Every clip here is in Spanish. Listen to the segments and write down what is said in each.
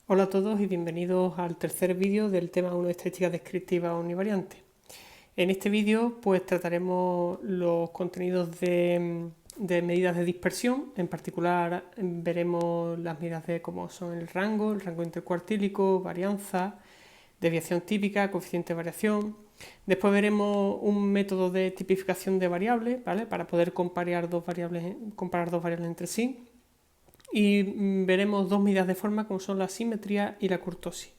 Hola a todos y bienvenidos al tercer vídeo del tema 1 de estadística descriptiva univariante. En este vídeo pues trataremos los contenidos de medidas de dispersión. En particular veremos las medidas de cómo son el rango intercuartílico, varianza, desviación típica, coeficiente de variación. Después veremos un método de tipificación de variables, ¿vale? Para poder comparar dos variables entre sí. Y veremos dos medidas de forma como son la simetría y la kurtosis.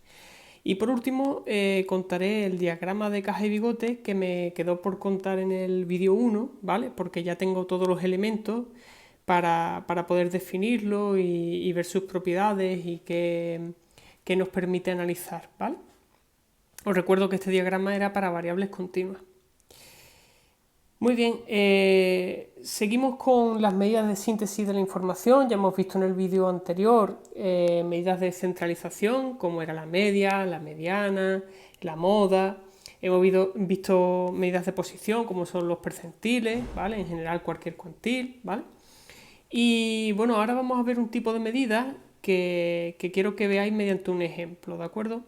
Y por último contaré el diagrama de caja y bigote que me quedó por contar en el vídeo 1, ¿vale? Porque ya tengo todos los elementos para poder definirlo y ver sus propiedades y qué nos permite analizar, ¿vale? Os recuerdo que este diagrama era para variables continuas. Muy bien, seguimos con las medidas de síntesis de la información. Ya hemos visto en el vídeo anterior medidas de centralización, como era la media, la mediana, la moda. Hemos visto medidas de posición, como son los percentiles, ¿vale? En general cualquier cuantil, ¿vale? Y bueno, ahora vamos a ver un tipo de medida que quiero que veáis mediante un ejemplo, ¿de acuerdo?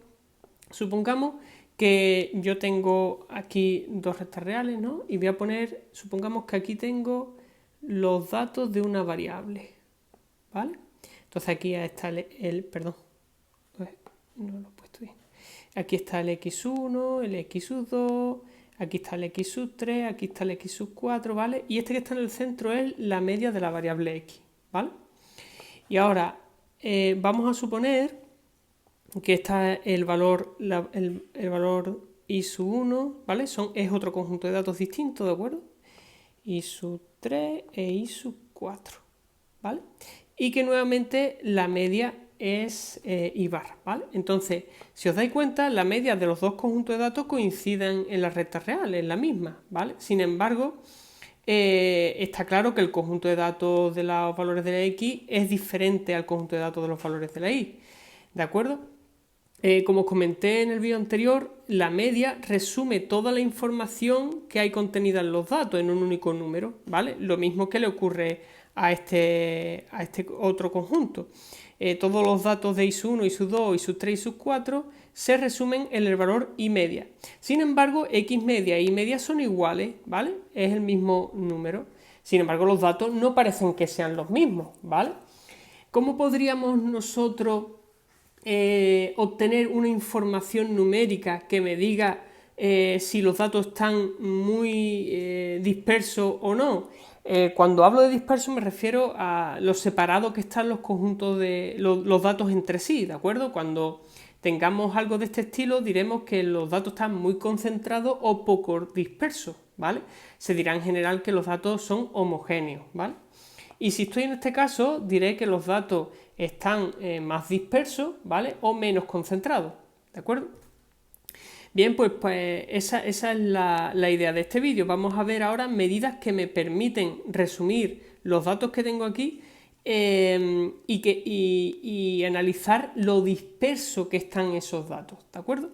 Supongamos que yo tengo aquí dos rectas reales, ¿no? Y voy a poner, supongamos que aquí tengo los datos de una variable, ¿vale? Entonces aquí está perdón, no lo he puesto bien. Aquí está el x1, el x2, aquí está el x3, aquí está el x4, ¿vale? Y este que está en el centro es la media de la variable x, ¿vale? Y ahora vamos a suponer que está el valor, el valor i1, ¿vale? Es otro conjunto de datos distintos, ¿de acuerdo? i3 e i4, ¿vale? Y que nuevamente la media es i bar, ¿vale? Entonces, si os dais cuenta, la media de los dos conjuntos de datos coinciden en la recta real, es la misma, ¿vale? Sin embargo, está claro que el conjunto de datos de los valores de la x es diferente al conjunto de datos de los valores de la y, ¿de acuerdo? Como os comenté en el vídeo anterior, la media resume toda la información que hay contenida en los datos en un único número, ¿vale? Lo mismo que le ocurre a este otro conjunto. Todos los datos de ISU1, ISU2, ISU3 y ISU4 se resumen en el valor I media. Sin embargo, X media e Y media son iguales, ¿vale? Es el mismo número. Sin embargo, los datos no parecen que sean los mismos, ¿vale? ¿Cómo podríamos nosotros obtener una información numérica que me diga si los datos están muy dispersos o no? Cuando hablo de disperso me refiero a lo separado que están los conjuntos de los datos entre sí, ¿de acuerdo? Cuando tengamos algo de este estilo diremos que los datos están muy concentrados o poco dispersos, ¿vale? Se dirá en general que los datos son homogéneos, ¿vale? Y si estoy en este caso, diré que los datos están más dispersos, ¿vale? O menos concentrados, ¿de acuerdo? Bien, pues esa es la idea de este vídeo. Vamos a ver ahora medidas que me permiten resumir los datos que tengo aquí y analizar lo disperso que están esos datos, ¿de acuerdo?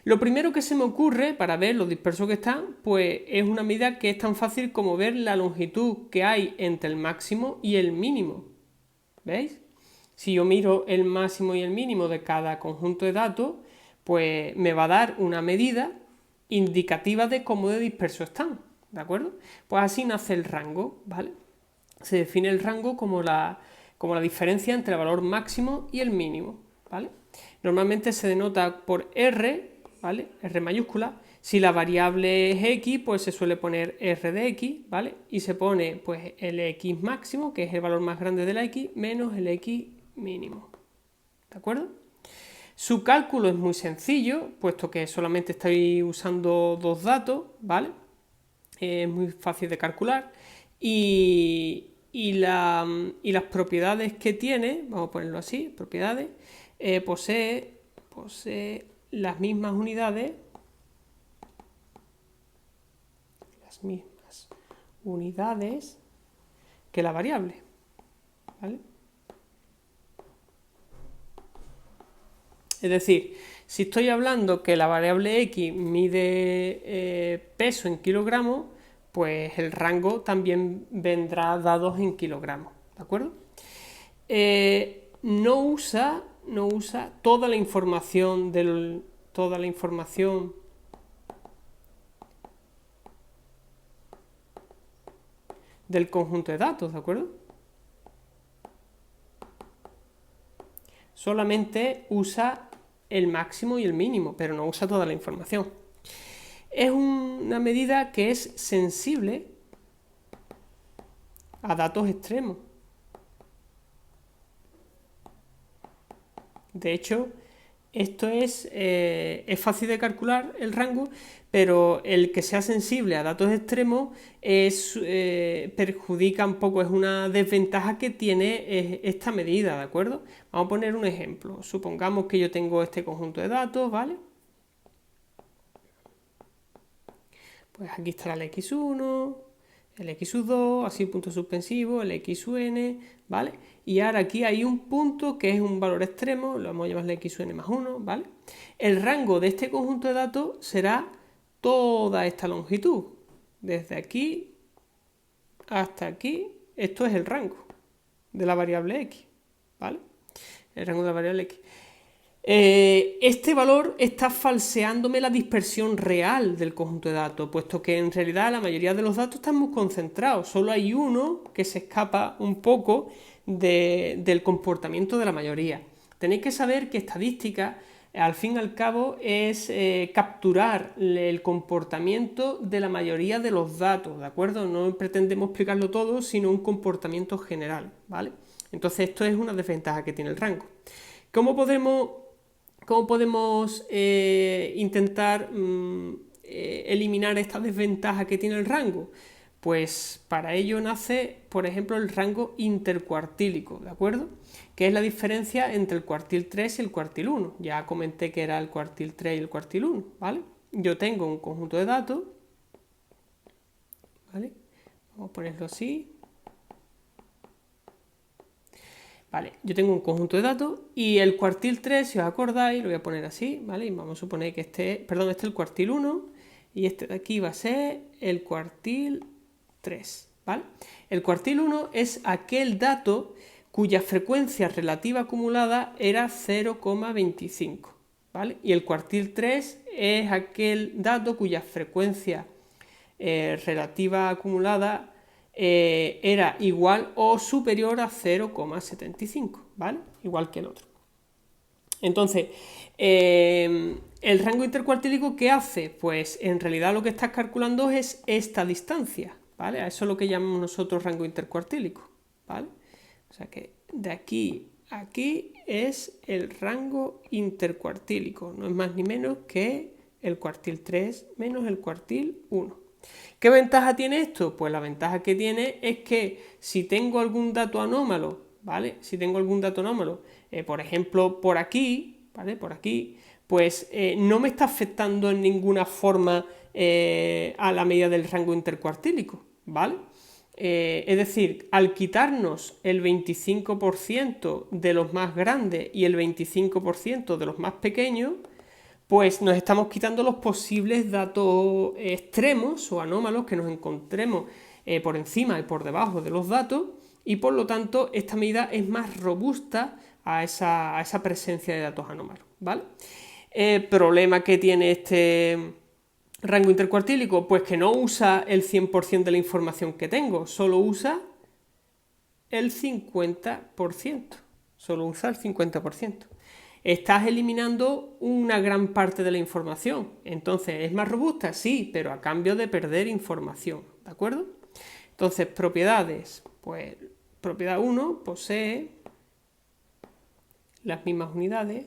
Lo primero que se me ocurre para ver lo disperso que están, pues es una medida que es tan fácil como ver la longitud que hay entre el máximo y el mínimo. ¿Veis? Si yo miro el máximo y el mínimo de cada conjunto de datos, pues me va a dar una medida indicativa de cómo de dispersos están, ¿de acuerdo? Pues así nace el rango, ¿vale? Se define el rango como la diferencia entre el valor máximo y el mínimo, ¿vale? Normalmente se denota por R, ¿vale? R mayúscula. Si la variable es X, pues se suele poner R de X, ¿vale? Y se pone pues el X máximo, que es el valor más grande de la X, menos el X mínimo, ¿de acuerdo? Su cálculo es muy sencillo, puesto que solamente estoy usando dos datos, ¿vale? Es muy fácil de calcular y las propiedades que tiene, vamos a ponerlo así, propiedades, posee las mismas unidades, que la variable, ¿vale? Es decir, si estoy hablando que la variable x mide peso en kilogramos, pues el rango también vendrá dado en kilogramos, ¿de acuerdo? No usa toda la información del conjunto de datos, ¿de acuerdo? Solamente usa el máximo y el mínimo, pero no usa toda la información. Es una medida que es sensible a datos extremos. De hecho, esto es fácil de calcular el rango, pero el que sea sensible a datos extremos perjudica un poco, es una desventaja que tiene esta medida, ¿de acuerdo? Vamos a poner un ejemplo. Supongamos que yo tengo este conjunto de datos, ¿vale? Pues aquí estará el x1, el x2, así punto suspensivo, el xn, ¿vale? Y ahora aquí hay un punto que es un valor extremo, lo vamos a llamarle xn más 1, ¿vale? El rango de este conjunto de datos será toda esta longitud, desde aquí hasta aquí, esto es el rango de la variable x, ¿vale? El rango de la variable x. Este valor está falseándome la dispersión real del conjunto de datos, puesto que en realidad la mayoría de los datos están muy concentrados, solo hay uno que se escapa un poco del comportamiento de la mayoría. Tenéis que saber que estadística, al fin y al cabo, es capturar el comportamiento de la mayoría de los datos, ¿de acuerdo? No pretendemos explicarlo todo, sino un comportamiento general, ¿vale? Entonces esto es una desventaja que tiene el rango. ¿Cómo podemos intentar eliminar esta desventaja que tiene el rango? Pues para ello nace, por ejemplo, el rango intercuartílico, ¿de acuerdo? Que es la diferencia entre el cuartil 3 y el cuartil 1. Ya comenté que era el cuartil 3 y el cuartil 1, ¿vale? Yo tengo un conjunto de datos, ¿vale? Vamos a ponerlo así. Vale, yo tengo un conjunto de datos y el cuartil 3, si os acordáis, lo voy a poner así, ¿vale? Y vamos a suponer que este es el cuartil 1 y este de aquí va a ser el cuartil 3, ¿vale? El cuartil 1 es aquel dato cuya frecuencia relativa acumulada era 0,25, ¿vale? Y el cuartil 3 es aquel dato cuya frecuencia relativa acumulada era igual o superior a 0,75, ¿vale? Igual que el otro. Entonces, el rango intercuartílico, ¿qué hace? Pues en realidad lo que estás calculando es esta distancia, ¿vale? A eso es lo que llamamos nosotros rango intercuartílico, ¿vale? O sea que de aquí a aquí es el rango intercuartílico, no es más ni menos que el cuartil 3 menos el cuartil 1. ¿Qué ventaja tiene esto? Pues la ventaja que tiene es que si tengo algún dato anómalo, ¿vale? Si tengo algún dato anómalo, por ejemplo, por aquí, ¿vale? Por aquí, pues no me está afectando en ninguna forma a la medida del rango intercuartílico, ¿vale? Es decir, al quitarnos el 25% de los más grandes y el 25% de los más pequeños, pues nos estamos quitando los posibles datos extremos o anómalos que nos encontremos por encima y por debajo de los datos, y por lo tanto esta medida es más robusta a esa presencia de datos anómalos, ¿vale? El problema que tiene este rango intercuartílico, pues que no usa el 100% de la información que tengo, solo usa el 50%, solo usa el 50%. Estás eliminando una gran parte de la información. Entonces, ¿es más robusta? Sí, pero a cambio de perder información, ¿de acuerdo? Entonces, propiedades. Pues, propiedad 1 posee las mismas unidades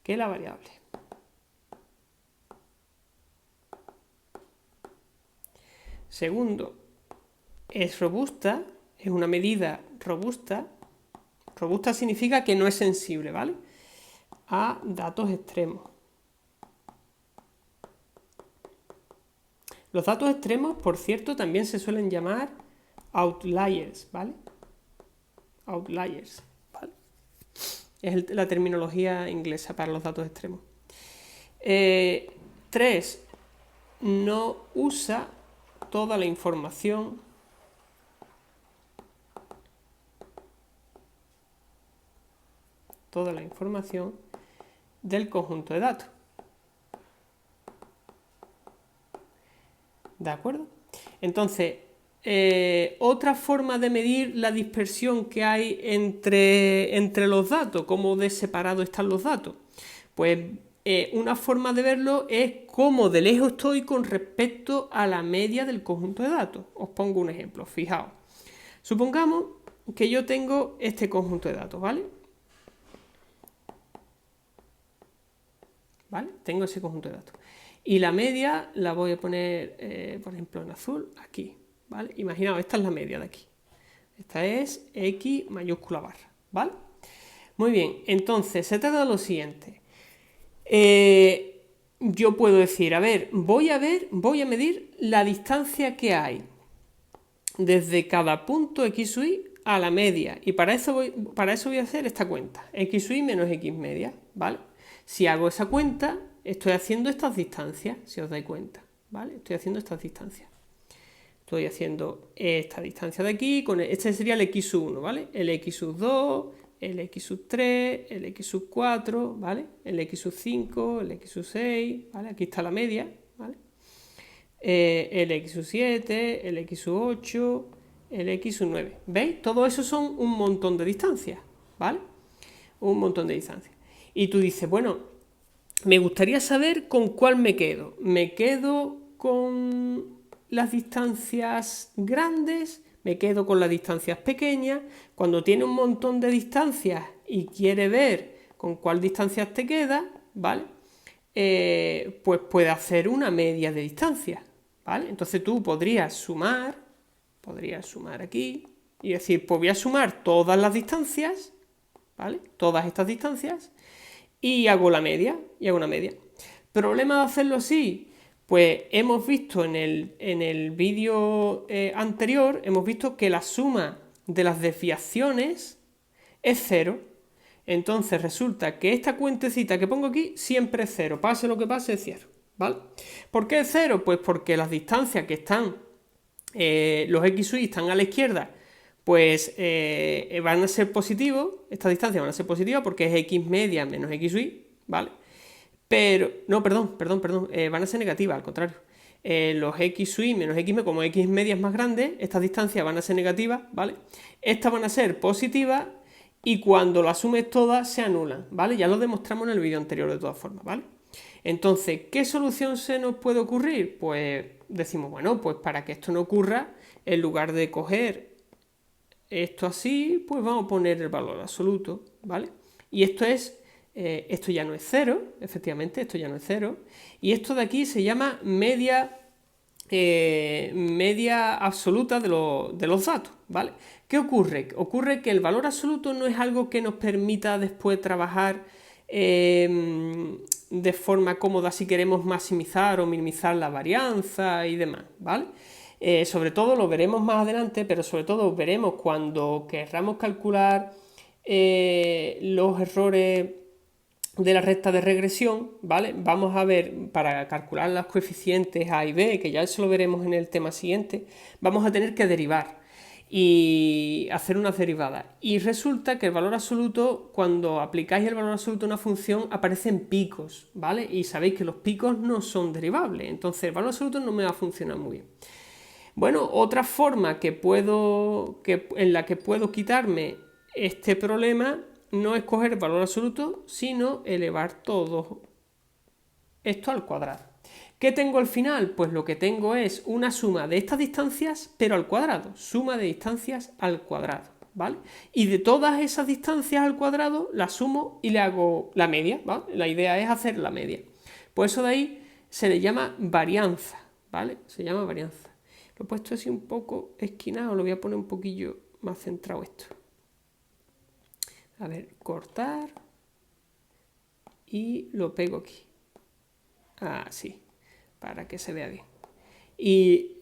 que la variable. Segundo, es robusta. Es una medida robusta. Robusta significa que no es sensible, ¿vale? A datos extremos. Los datos extremos, por cierto, también se suelen llamar outliers, ¿vale? Outliers, ¿vale? Es la terminología inglesa para los datos extremos. 3. No usa toda la información toda la información del conjunto de datos. ¿De acuerdo? Entonces, otra forma de medir la dispersión que hay entre los datos, cómo de separado están los datos. Pues una forma de verlo es cómo de lejos estoy con respecto a la media del conjunto de datos. Os pongo un ejemplo, fijaos. Supongamos que yo tengo este conjunto de datos, ¿vale? ¿Vale? Tengo ese conjunto de datos. Y la media la voy a poner, por ejemplo, en azul, aquí, ¿vale? Imaginaos, esta es la media de aquí. Esta es X mayúscula barra, ¿vale? Muy bien, entonces se trata de lo siguiente. Yo puedo decir, a ver, voy a medir la distancia que hay desde cada punto x y a la media. Y para eso voy a hacer esta cuenta, x y menos x media, ¿vale? Si hago esa cuenta, estoy haciendo estas distancias, si os dais cuenta, ¿vale? Estoy haciendo estas distancias. Estoy haciendo esta distancia de aquí, este sería el x1, ¿vale? El x2, el x3, el x4, ¿vale? El x5, el x6, ¿vale? Aquí está la media, ¿vale? El x7, el x8, el x9. ¿Veis? Todo eso son un montón de distancias, ¿vale? Un montón de distancias. Y tú dices, bueno, me gustaría saber con cuál me quedo. ¿Me quedo con las distancias grandes? ¿Me quedo con las distancias pequeñas? Cuando tiene un montón de distancias y quiere ver con cuál distancias te queda, ¿vale? Pues puede hacer una media de distancias, ¿vale? Entonces tú podrías sumar aquí y decir, pues voy a sumar todas las distancias, ¿vale? Todas estas distancias y hago la media, una media. ¿Problema de hacerlo así? Pues hemos visto en el vídeo anterior, hemos visto que la suma de las desviaciones es 0. Entonces resulta que esta cuentecita que pongo aquí siempre es 0. Pase lo que pase, es 0. ¿Vale? ¿Por qué es 0? Pues porque las distancias que están, los x y están a la izquierda, pues van a ser positivos. Estas distancias van a ser positivas porque es x media menos x y, ¿vale? Pero, no, perdón, van a ser negativas, al contrario. Los x y menos x, como x media es más grande, estas distancias van a ser negativas, ¿vale? Estas van a ser positivas y cuando las sumes todas se anulan, ¿vale? Ya lo demostramos en el vídeo anterior de todas formas, ¿vale? Entonces, ¿qué solución se nos puede ocurrir? Pues decimos, bueno, pues para que esto no ocurra, en lugar de coger esto así, pues vamos a poner el valor absoluto, ¿vale? Y esto ya no es 0, efectivamente, esto ya no es 0. Y esto de aquí se llama media absoluta de los datos, ¿vale? ¿Qué ocurre? Ocurre que el valor absoluto no es algo que nos permita después trabajar de forma cómoda si queremos maximizar o minimizar la varianza y demás, ¿vale? Sobre todo lo veremos más adelante, pero sobre todo veremos cuando querramos calcular los errores de la recta de regresión, ¿vale? Vamos a ver, para calcular los coeficientes A y B, que ya eso lo veremos en el tema siguiente, vamos a tener que derivar y hacer unas derivadas. Y resulta que el valor absoluto, cuando aplicáis el valor absoluto a una función, aparecen picos, ¿vale? Y sabéis que los picos no son derivables, entonces el valor absoluto no me va a funcionar muy bien. Bueno, otra forma en la que puedo quitarme este problema no es coger el valor absoluto, sino elevar todo esto al cuadrado. ¿Qué tengo al final? Pues lo que tengo es una suma de estas distancias, pero al cuadrado. Suma de distancias al cuadrado, ¿vale? Y de todas esas distancias al cuadrado, la sumo y le hago la media, ¿vale? La idea es hacer la media. Por eso de ahí se le llama varianza, ¿vale? Se llama varianza. Lo he puesto así un poco esquinado, lo voy a poner un poquillo más centrado esto. A ver, cortar y lo pego aquí. Así, para que se vea bien. Y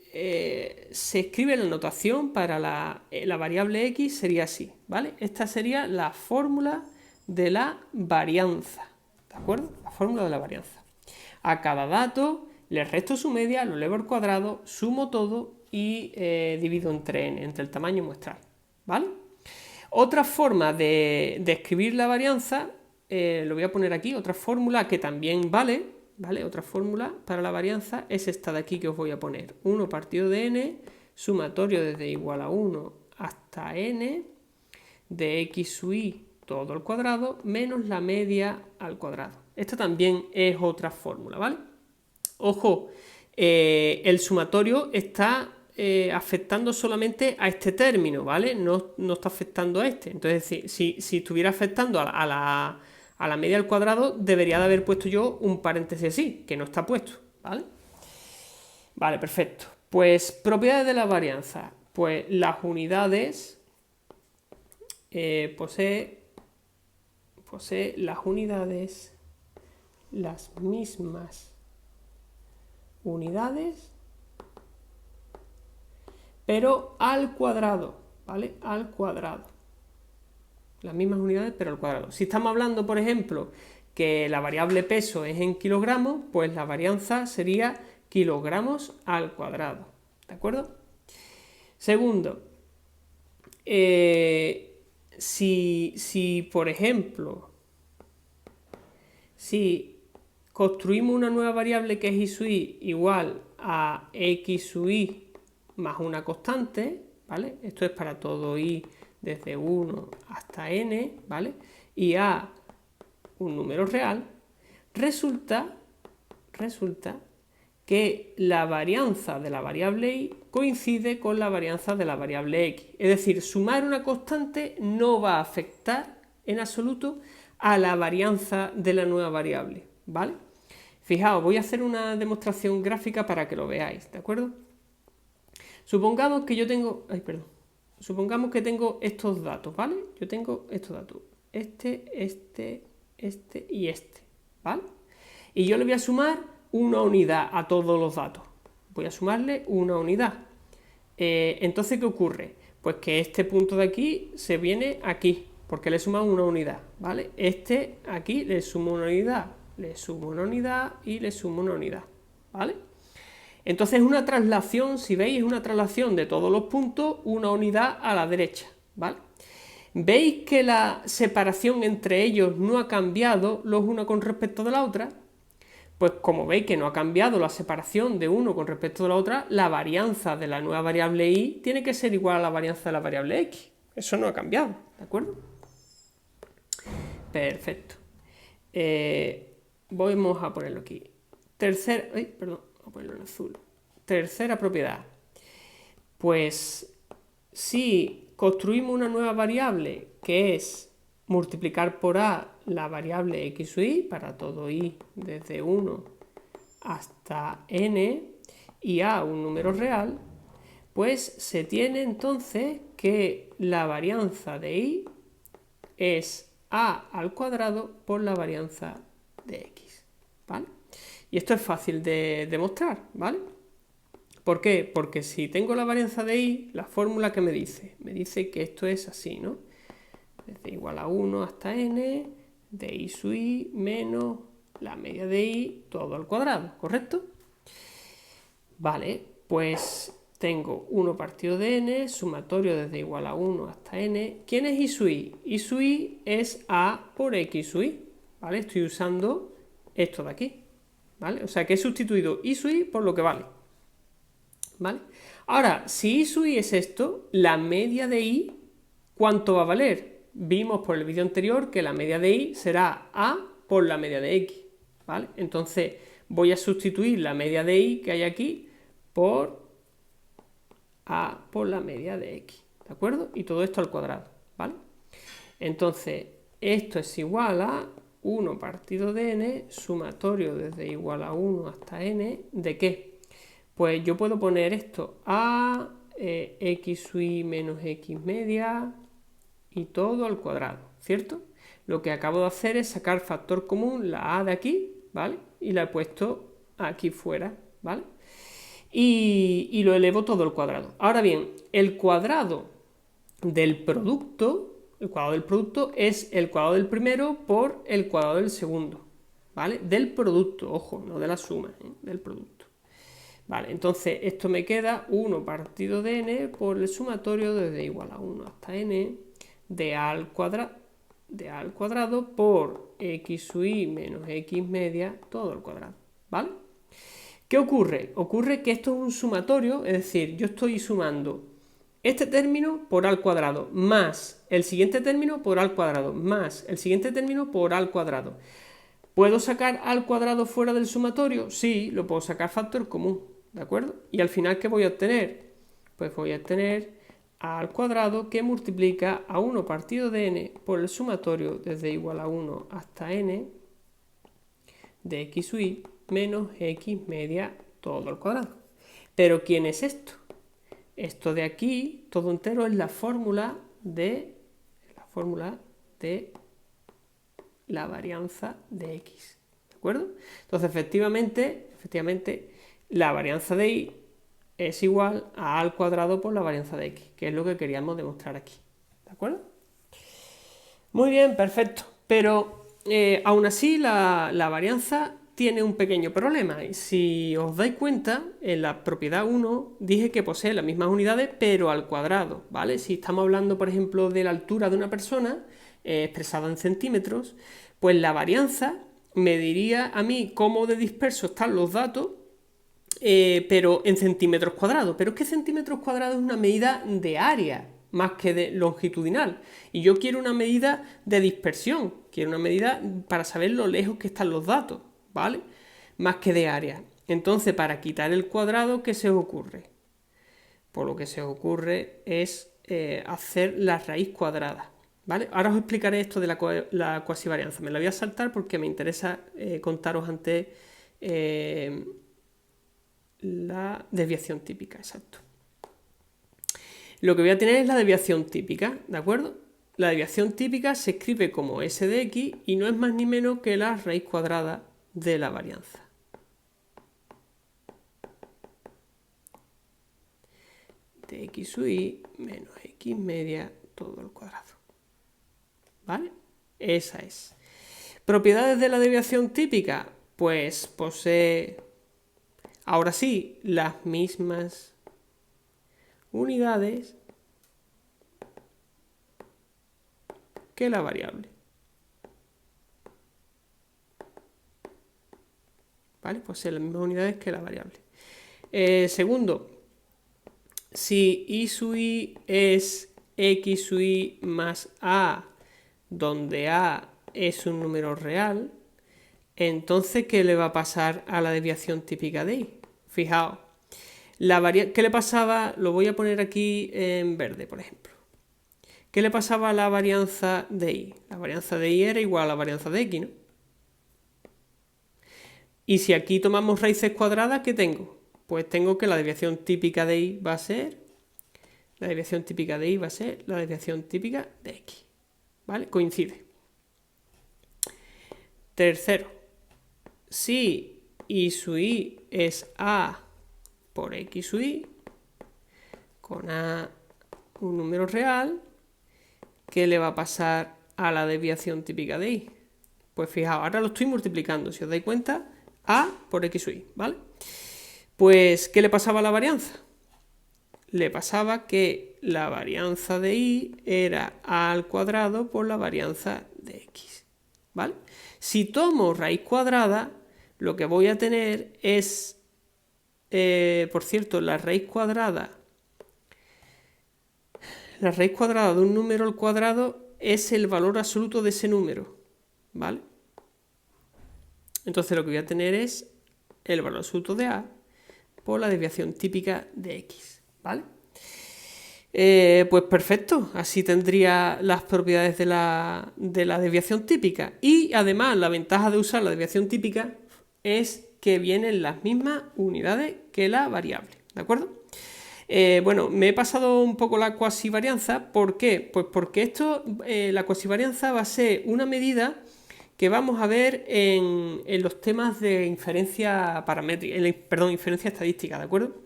se escribe la notación para la variable x, sería así, ¿vale? Esta sería la fórmula de la varianza, ¿de acuerdo? La fórmula de la varianza. A cada dato le resto su media, lo elevo al cuadrado, sumo todo y divido entre n, entre el tamaño muestral, ¿vale? Otra forma de escribir la varianza, lo voy a poner aquí, otra fórmula que también vale, otra fórmula para la varianza es esta de aquí que os voy a poner. 1 partido de n, sumatorio desde igual a 1 hasta n, de x sub y todo al cuadrado, menos la media al cuadrado. Esta también es otra fórmula, ¿vale? Ojo, el sumatorio está afectando solamente a este término, ¿vale? No está afectando a este. Entonces, si estuviera afectando a la media al cuadrado, debería de haber puesto yo un paréntesis así, que no está puesto, ¿vale? Vale, perfecto. Pues propiedades de la varianza. Pues las unidades posee las unidades, las mismas unidades, pero al cuadrado, ¿vale? Al cuadrado. Las mismas unidades, pero al cuadrado. Si estamos hablando, por ejemplo, que la variable peso es en kilogramos, pues la varianza sería kilogramos al cuadrado, ¿de acuerdo? Segundo, si por ejemplo, si construimos una nueva variable que es y sub i igual a x sub i más una constante, ¿vale? Esto es para todo i desde 1 hasta n, ¿vale? Y a un número real, resulta que la varianza de la variable y coincide con la varianza de la variable x. Es decir, sumar una constante no va a afectar en absoluto a la varianza de la nueva variable, ¿vale? Fijaos, voy a hacer una demostración gráfica para que lo veáis, ¿de acuerdo? Supongamos que yo tengo... Supongamos que tengo estos datos, ¿vale? Yo tengo estos datos. Este y este, ¿vale? Y yo le voy a sumar una unidad a todos los datos. Voy a sumarle una unidad. Entonces, ¿qué ocurre? Pues que este punto de aquí se viene aquí, porque le suman una unidad, ¿vale? Este aquí le sumo una unidad, le sumo una unidad y le sumo una unidad, ¿vale? Entonces es una traslación, si veis, es una traslación de todos los puntos, una unidad a la derecha, ¿vale? ¿Veis que la separación entre ellos no ha cambiado los unos con respecto de la otra? Pues como veis que no ha cambiado la separación de uno con respecto de la otra, la varianza de la nueva variable y tiene que ser igual a la varianza de la variable x. Eso no ha cambiado, ¿de acuerdo? Perfecto. Vamos a ponerlo aquí. Vamos a ponerlo en azul. Tercera propiedad. Pues si construimos una nueva variable que es multiplicar por a la variable x sub i para todo i desde 1 hasta n y a un número real, pues se tiene entonces que la varianza de i es a al cuadrado por la varianza de x, ¿vale? Y esto es fácil de demostrar, ¿vale? ¿Por qué? Porque si tengo la varianza de i, la fórmula que me dice que esto es así, ¿no? Desde igual a 1 hasta n, de i sub i menos la media de i todo al cuadrado, ¿correcto? Vale, pues tengo 1 partido de n, sumatorio desde igual a 1 hasta n. ¿Quién es i sub i? I sub i es a por x sub i, ¿vale? Estoy usando esto de aquí, ¿vale? O sea que he sustituido i sub i por lo que vale, ¿vale? Ahora, si i sub i es esto, la media de i, ¿cuánto va a valer? Vimos por el vídeo anterior que la media de i será a por la media de x, ¿vale? Entonces voy a sustituir la media de i que hay aquí por a por la media de x, ¿de acuerdo? Y todo esto al cuadrado, ¿vale? Entonces esto es igual a 1 partido de n, sumatorio desde igual a 1 hasta n, ¿de qué? Pues yo puedo poner esto a x sub i menos x media y todo al cuadrado, ¿cierto? Lo que acabo de hacer es sacar factor común, la a de aquí, ¿vale? Y la he puesto aquí fuera, ¿vale? Y lo elevo todo al cuadrado. Ahora bien, el cuadrado del producto es el cuadrado del primero por el cuadrado del segundo, ¿vale? Del producto, ojo, no de la suma, del producto. Vale, entonces esto me queda 1 partido de n por el sumatorio desde igual a 1 hasta n de a al cuadrado por x sub i menos x media todo al cuadrado, ¿vale? ¿Qué ocurre? Ocurre que esto es un sumatorio, es decir, yo estoy sumando este término por a al cuadrado más el siguiente término por a al cuadrado más el siguiente término por a al cuadrado. ¿Puedo sacar a al cuadrado fuera del sumatorio? Sí, lo puedo sacar factor común, ¿de acuerdo? Y al final, ¿qué voy a obtener? Pues voy a obtener a al cuadrado que multiplica a 1 partido de n por el sumatorio desde igual a 1 hasta n de x sub i menos x media todo al cuadrado. ¿Pero quién es esto? Esto de aquí, todo entero, es la fórmula de la varianza de x, ¿de acuerdo? Entonces, efectivamente, la varianza de y es igual a al cuadrado por la varianza de x, que es lo que queríamos demostrar aquí, ¿de acuerdo? Muy bien, perfecto. Pero aún así la varianza tiene un pequeño problema. Si os dais cuenta, en la propiedad 1 dije que posee las mismas unidades, pero al cuadrado, ¿vale? Si estamos hablando, por ejemplo, de la altura de una persona, expresada en centímetros, pues la varianza me diría a mí cómo de disperso están los datos, pero en centímetros cuadrados. Pero es que centímetros cuadrados es una medida de área más que de longitudinal. Y yo quiero una medida de dispersión, quiero una medida para saber lo lejos que están los datos, ¿vale? Más que de área. Entonces, para quitar el cuadrado, ¿qué se os ocurre? Pues lo que se os ocurre es hacer la raíz cuadrada, ¿vale? Ahora os explicaré esto de la cuasivarianza. Me la voy a saltar porque me interesa contaros antes la desviación típica, exacto. Lo que voy a tener es la desviación típica, ¿de acuerdo? La desviación típica se escribe como s de x y no es más ni menos que la raíz cuadrada de la varianza. De x sub i menos x media todo al cuadrado. ¿Vale? Esa es. ¿Propiedades de la desviación típica? Pues posee, ahora sí, las mismas unidades que la variable. ¿Vale? Posee las mismas unidades que la variable. Segundo, si i sub i es x sub i más a, donde a es un número real, entonces, ¿qué le va a pasar a la desviación típica de i? Fijaos, ¿qué le pasaba? Lo voy a poner aquí en verde, por ejemplo. ¿Qué le pasaba a la varianza de i? La varianza de i era igual a la varianza de x, ¿no? Y si aquí tomamos raíces cuadradas, ¿qué tengo? Pues tengo que la desviación típica de i va a ser la desviación típica de i va a ser la desviación típica de x, ¿vale? Coincide. Tercero, si i sub i es a por x sub i, con a un número real, ¿qué le va a pasar a la desviación típica de i? Pues fijaos, ahora lo estoy multiplicando, si os dais cuenta, a por x sub i, ¿vale? Pues, ¿qué le pasaba a la varianza? Le pasaba que la varianza de i era a al cuadrado por la varianza de x, ¿vale? Si tomo raíz cuadrada, lo que voy a tener es, por cierto, la raíz cuadrada de un número al cuadrado es el valor absoluto de ese número, ¿vale? Entonces lo que voy a tener es el valor absoluto de a por la desviación típica de x, ¿vale? Pues perfecto, así tendría las propiedades de la desviación típica. Y además la ventaja de usar la desviación típica es que vienen las mismas unidades que la variable, ¿de acuerdo? Bueno, me he pasado un poco la cuasivarianza. ¿Por qué? Pues porque la cuasivarianza va a ser una medida que vamos a ver en los temas de inferencia paramétrica, inferencia estadística, ¿de acuerdo?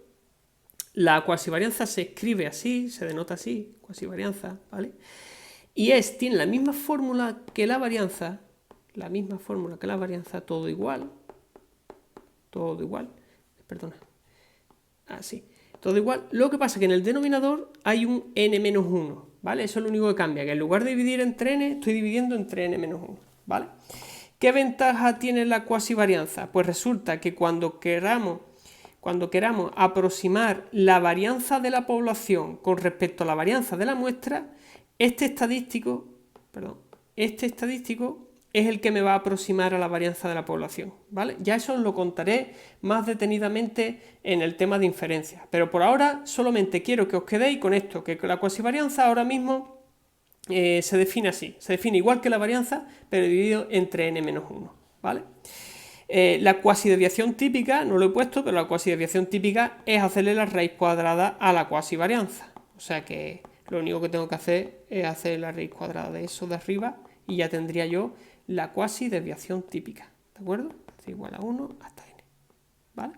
La cuasivarianza se escribe así, se denota así, cuasivarianza, ¿vale? Y tiene la misma fórmula que la varianza, todo igual, así, todo igual. Lo que pasa es que en el denominador hay un n-1, ¿vale? Eso es lo único que cambia, que en lugar de dividir entre n, estoy dividiendo entre n menos 1, ¿vale? ¿Qué ventaja tiene la cuasivarianza? Pues resulta que cuando queramos aproximar la varianza de la población con respecto a la varianza de la muestra, este estadístico es el que me va a aproximar a la varianza de la población, ¿vale? Ya eso os lo contaré más detenidamente en el tema de inferencia, pero por ahora solamente quiero que os quedéis con esto, que la cuasivarianza ahora mismo se define así, se define igual que la varianza, pero dividido entre n-1, ¿vale? La cuasidesviación típica, no lo he puesto, pero la cuasidesviación típica es hacerle la raíz cuadrada a la cuasivarianza, o sea que lo único que tengo que hacer es hacer la raíz cuadrada de eso de arriba y ya tendría yo la cuasidesviación típica, ¿de acuerdo? Es igual a 1 hasta n, ¿vale?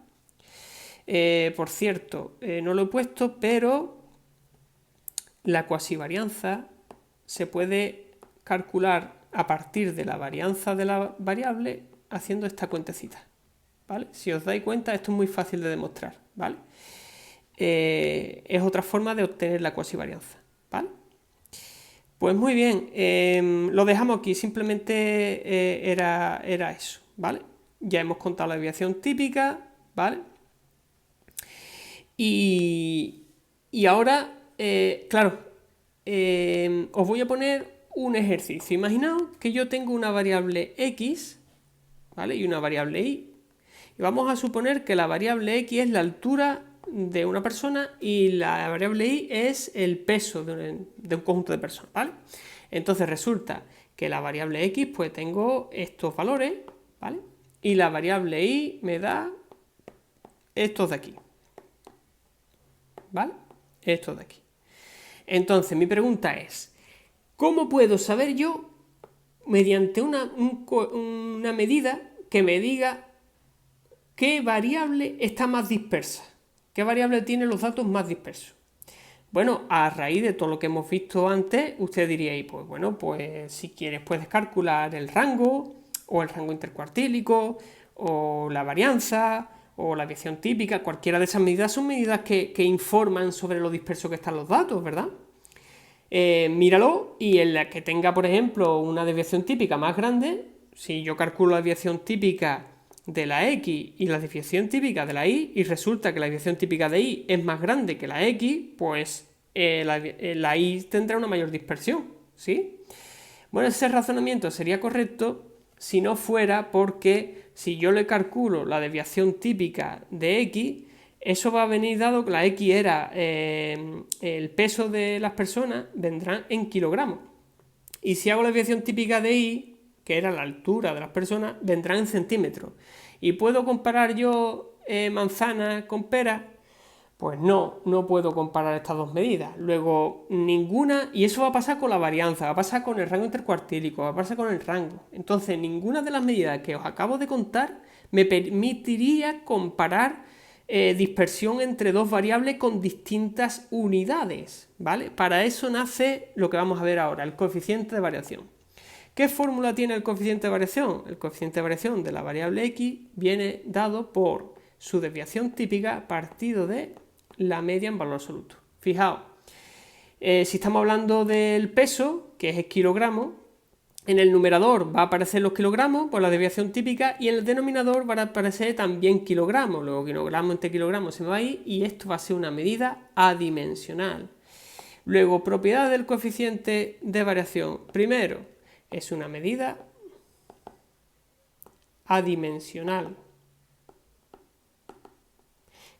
Por cierto, no lo he puesto, pero la cuasivarianza se puede calcular a partir de la varianza de la variable haciendo esta cuentecita, ¿vale? Si os dais cuenta, esto es muy fácil de demostrar, ¿vale? Es otra forma de obtener la cuasivarianza, ¿vale? Pues muy bien, lo dejamos aquí, simplemente era eso, ¿vale? Ya hemos contado la desviación típica, ¿vale? Y ahora, claro, os voy a poner un ejercicio. Imaginaos que yo tengo una variable x, ¿vale? Y una variable y. Y vamos a suponer que la variable x es la altura de una persona y la variable y es el peso de un conjunto de personas, ¿vale? Entonces resulta que la variable x, pues tengo estos valores, ¿vale? Y la variable y me da estos de aquí, ¿vale? Estos de aquí. Entonces mi pregunta es, ¿cómo puedo saber yo, mediante una medida, que me diga qué variable está más dispersa? ¿Qué variable tiene los datos más dispersos? Bueno, a raíz de todo lo que hemos visto antes, usted diríais, pues bueno, pues si quieres puedes calcular el rango, o el rango intercuartílico, o la varianza, o la desviación típica. Cualquiera de esas medidas son medidas que informan sobre lo disperso que están los datos, ¿verdad? Míralo, y en la que tenga, por ejemplo, una desviación típica más grande, si yo calculo la desviación típica de la x y la desviación típica de la y, y resulta que la desviación típica de y es más grande que la x, pues la y tendrá una mayor dispersión, ¿sí? Bueno, ese razonamiento sería correcto si no fuera porque si yo le calculo la desviación típica de x, eso va a venir dado que la x era el peso de las personas, vendrán en kilogramos. Y si hago la desviación típica de y, que era la altura de las personas, vendrá en centímetros. ¿Y puedo comparar yo manzanas con peras? Pues no puedo comparar estas dos medidas. Luego, ninguna, y eso va a pasar con la varianza, va a pasar con el rango intercuartílico, va a pasar con el rango. Entonces, ninguna de las medidas que os acabo de contar me permitiría comparar dispersión entre dos variables con distintas unidades, ¿vale? Para eso nace lo que vamos a ver ahora, el coeficiente de variación. ¿Qué fórmula tiene el coeficiente de variación? El coeficiente de variación de la variable x viene dado por su desviación típica partido de la media en valor absoluto. Fijaos, si estamos hablando del peso, que es el kilogramo, en el numerador va a aparecer los kilogramos por la desviación típica y en el denominador va a aparecer también kilogramos. Luego kilogramo entre kilogramos se me va a ir y esto va a ser una medida adimensional. Luego, propiedades del coeficiente de variación. Primero, es una medida adimensional.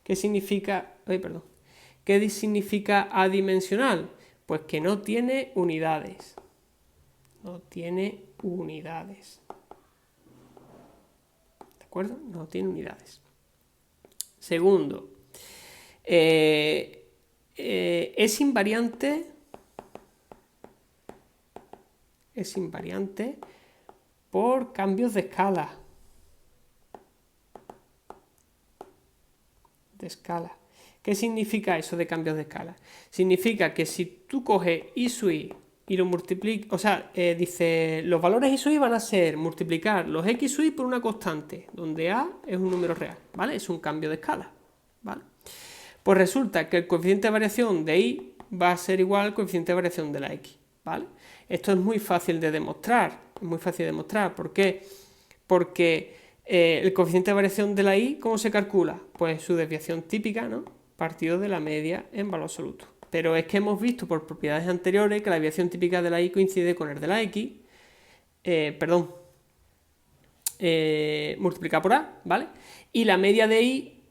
¿Qué significa? ¿Qué significa adimensional? Pues que no tiene unidades. No tiene unidades. ¿De acuerdo? No tiene unidades. Segundo, es invariante. Es invariante por cambios de escala. ¿Qué significa eso de cambios de escala? Significa que si tú coges i sub i y lo multiplicas, o sea, dice, los valores i sub i van a ser multiplicar los x sub i por una constante, donde a es un número real, ¿vale? Es un cambio de escala, ¿vale? Pues resulta que el coeficiente de variación de i va a ser igual al coeficiente de variación de la x, ¿vale? Esto es muy fácil de demostrar, ¿Por qué? Porque el coeficiente de variación de la y, ¿cómo se calcula? Pues su desviación típica, ¿no? Partido de la media en valor absoluto. Pero es que hemos visto por propiedades anteriores que la desviación típica de la y coincide con el de la x, multiplicada por a, ¿vale? Y la media de y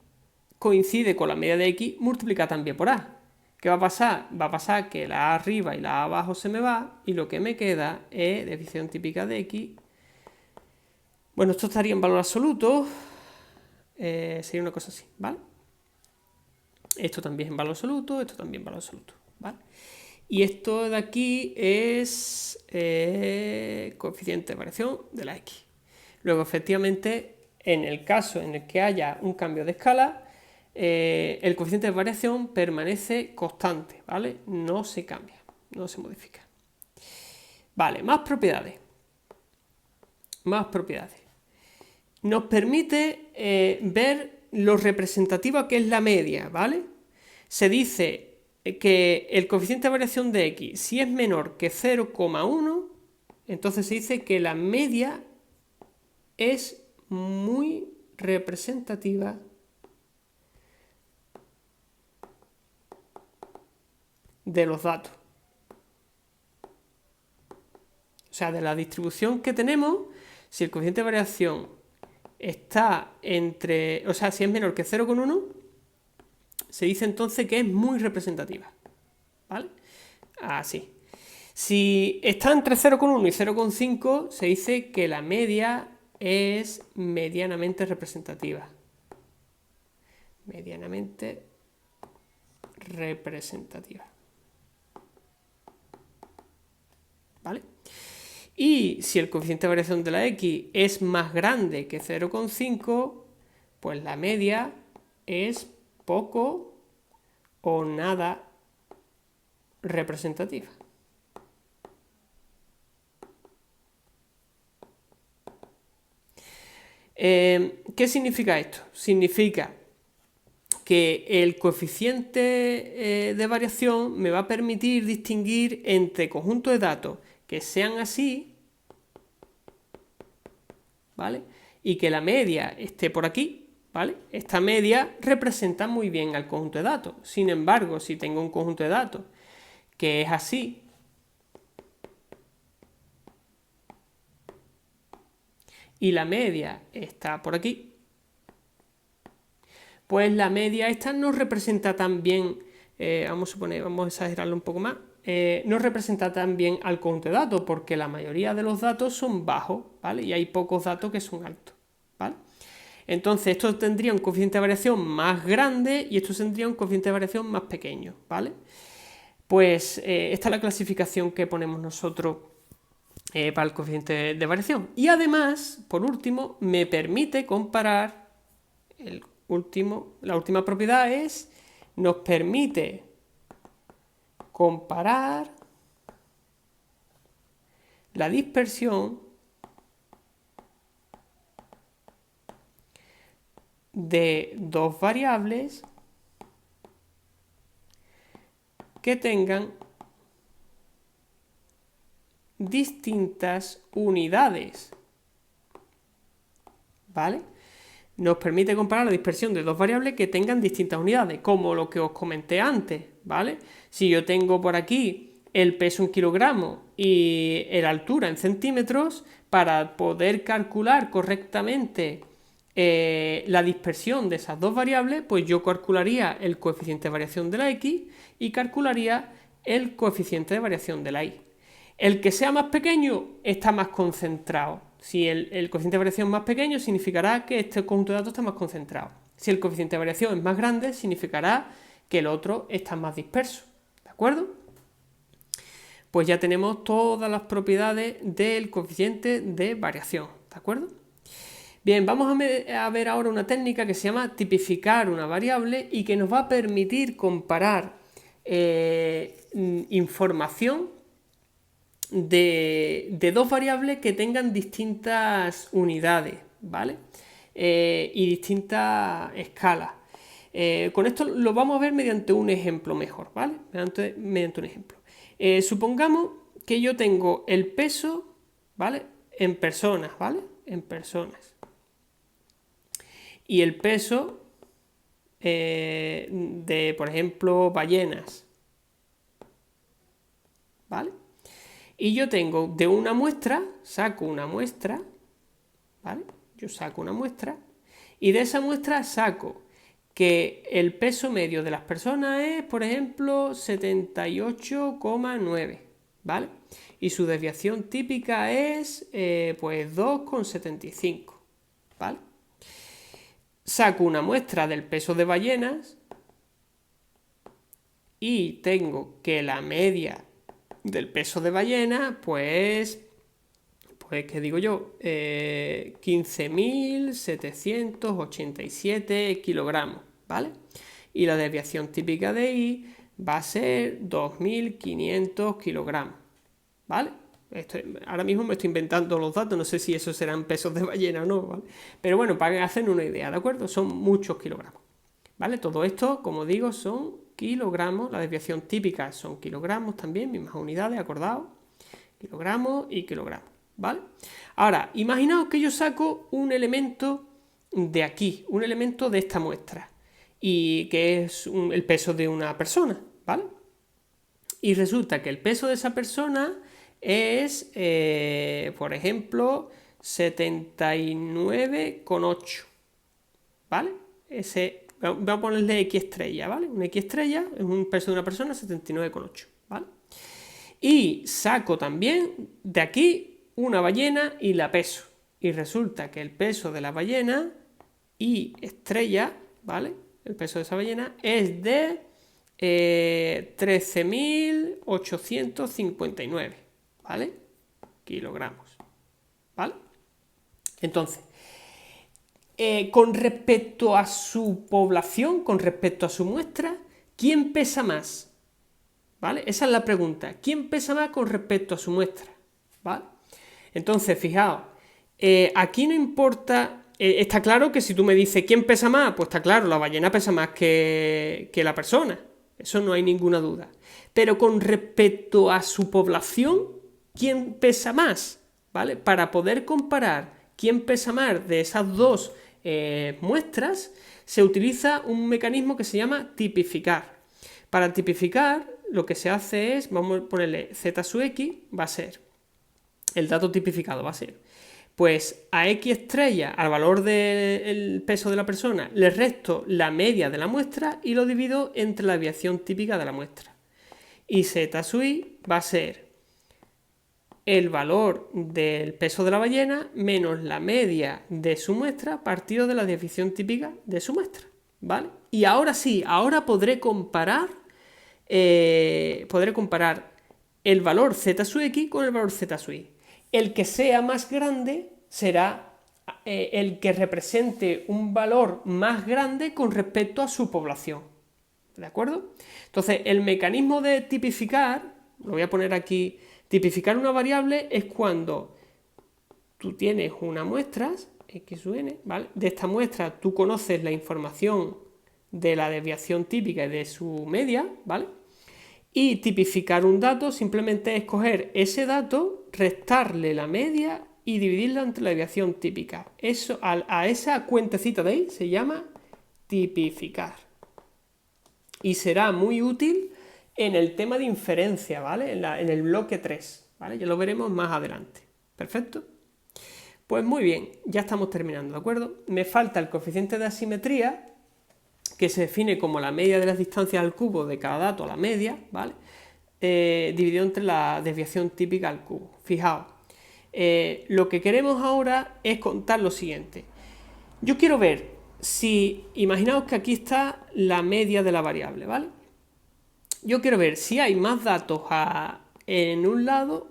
coincide con la media de x multiplicada también por a. ¿Qué va a pasar? Va a pasar que la a arriba y la a abajo se me va y lo que me queda es desviación típica de x. Bueno, esto estaría en valor absoluto, sería una cosa así, ¿vale? Esto también en valor absoluto, esto también en valor absoluto, ¿vale? Y esto de aquí es coeficiente de variación de la x. Luego, efectivamente, en el caso en el que haya un cambio de escala, el coeficiente de variación permanece constante, ¿vale? No se cambia, no se modifica. Vale, más propiedades. Nos permite ver lo representativa que es la media, ¿vale? Se dice que el coeficiente de variación de x, si es menor que 0,1, entonces se dice que la media es muy representativa de los datos. O sea, de la distribución que tenemos, si el coeficiente de variación está entre, o sea, si es menor que 0,1, se dice entonces que es muy representativa, ¿vale? Así. Si está entre 0,1 y 0,5, se dice que la media es medianamente representativa. Medianamente representativa. ¿Vale? Y si el coeficiente de variación de la x es más grande que 0,5, pues la media es poco o nada representativa. ¿Qué significa esto? Significa que el coeficiente de variación me va a permitir distinguir entre conjuntos de datos que sean así, ¿vale? Y que la media esté por aquí, ¿vale? Esta media representa muy bien al conjunto de datos. Sin embargo, si tengo un conjunto de datos que es así, y la media está por aquí, pues la media esta no representa tan bien, vamos a exagerarlo un poco más, no representa tan bien al conjunto de datos, porque la mayoría de los datos son bajos, ¿vale? Y hay pocos datos que son altos, ¿vale? Entonces, esto tendría un coeficiente de variación más grande y esto tendría un coeficiente de variación más pequeño, ¿vale? Pues esta es la clasificación que ponemos nosotros para el coeficiente de variación. Y además, por último, me permite comparar, la última propiedad es, nos permite comparar la dispersión de dos variables que tengan distintas unidades, ¿vale? Nos permite comparar la dispersión de dos variables que tengan distintas unidades, como lo que os comenté antes, ¿vale? Si yo tengo por aquí el peso en kilogramos y la altura en centímetros, para poder calcular correctamente la dispersión de esas dos variables, pues yo calcularía el coeficiente de variación de la x y calcularía el coeficiente de variación de la y. El que sea más pequeño está más concentrado. Si el coeficiente de variación es más pequeño, significará que este conjunto de datos está más concentrado. Si el coeficiente de variación es más grande, significará que el otro está más disperso. ¿De acuerdo? Pues ya tenemos todas las propiedades del coeficiente de variación. ¿De acuerdo? Bien, vamos a ver ahora una técnica que se llama tipificar una variable y que nos va a permitir comparar información de dos variables que tengan distintas unidades, ¿vale? Y distintas escalas. Con esto lo vamos a ver mediante un ejemplo mejor, ¿vale? Mediante un ejemplo. Supongamos que yo tengo el peso, ¿vale? En personas, ¿vale? En personas. Y el peso de, por ejemplo, ballenas, ¿vale? Y yo tengo de una muestra, saco una muestra, ¿vale? Yo saco una muestra y de esa muestra saco que el peso medio de las personas es, por ejemplo, 78,9, ¿vale? Y su desviación típica es, pues, 2,75, ¿vale? Saco una muestra del peso de ballenas y tengo que la media del peso de ballena, pues ¿qué digo yo? 15.787 kilogramos, ¿vale? Y la desviación típica de I va a ser 2.500 kilogramos, ¿vale? Ahora mismo me estoy inventando los datos, no sé si esos serán pesos de ballena o no, ¿vale? Pero bueno, para que hacen una idea, ¿de acuerdo? Son muchos kilogramos, ¿vale? Todo esto, como digo, son kilogramos, la desviación típica son kilogramos también, mismas unidades, acordados, kilogramos y kilogramos, ¿vale? Ahora, imaginaos que yo saco un elemento de aquí, un elemento de esta muestra, y que es el peso de una persona, ¿vale? Y resulta que el peso de esa persona es, por ejemplo, 79,8, ¿vale? Vamos a ponerle X estrella, ¿vale? Una X estrella es un peso de una persona, 79,8, ¿vale? Y saco también de aquí una ballena y la peso. Y resulta que el peso de la ballena y estrella, ¿vale? El peso de esa ballena es de 13.859, ¿vale? Kilogramos, ¿vale? Entonces, con respecto a su población, con respecto a su muestra, ¿quién pesa más? ¿Vale? Esa es la pregunta. ¿Quién pesa más con respecto a su muestra? ¿Vale? Entonces, fijaos, aquí no importa, está claro que si tú me dices ¿quién pesa más? Pues está claro, la ballena pesa más que la persona, eso no hay ninguna duda. Pero con respecto a su población, ¿quién pesa más? ¿Vale? Para poder comparar quién pesa más de esas dos muestras, se utiliza un mecanismo que se llama tipificar. Para tipificar, lo que se hace es, vamos a ponerle z sub x, va a ser, el dato tipificado va a ser, pues a x estrella, al valor del peso de la persona, le resto la media de la muestra y lo divido entre la desviación típica de la muestra. Y z sub y va a ser el valor del peso de la ballena menos la media de su muestra partido de la desviación típica de su muestra, ¿vale? Y ahora sí, ahora podré comparar el valor z sub x con el valor z sub y. El que sea más grande será el que represente un valor más grande con respecto a su población, ¿de acuerdo? Entonces, el mecanismo de tipificar, lo voy a poner aquí, tipificar una variable es cuando tú tienes una muestra, x sub n, ¿vale? De esta muestra tú conoces la información de la desviación típica y de su media, ¿vale? Y tipificar un dato simplemente es coger ese dato, restarle la media y dividirla entre la desviación típica. Eso, a esa cuentecita de ahí se llama tipificar. Y será muy útil en el tema de inferencia, ¿vale? En el bloque 3, ¿vale? Ya lo veremos más adelante. ¿Perfecto? Pues muy bien, ya estamos terminando, ¿de acuerdo? Me falta el coeficiente de asimetría, que se define como la media de las distancias al cubo de cada dato a la media, ¿vale? Dividido entre la desviación típica al cubo. Fijaos, lo que queremos ahora es contar lo siguiente. Yo quiero ver si, imaginaos que aquí está la media de la variable, ¿vale? Yo quiero ver si hay más datos en un lado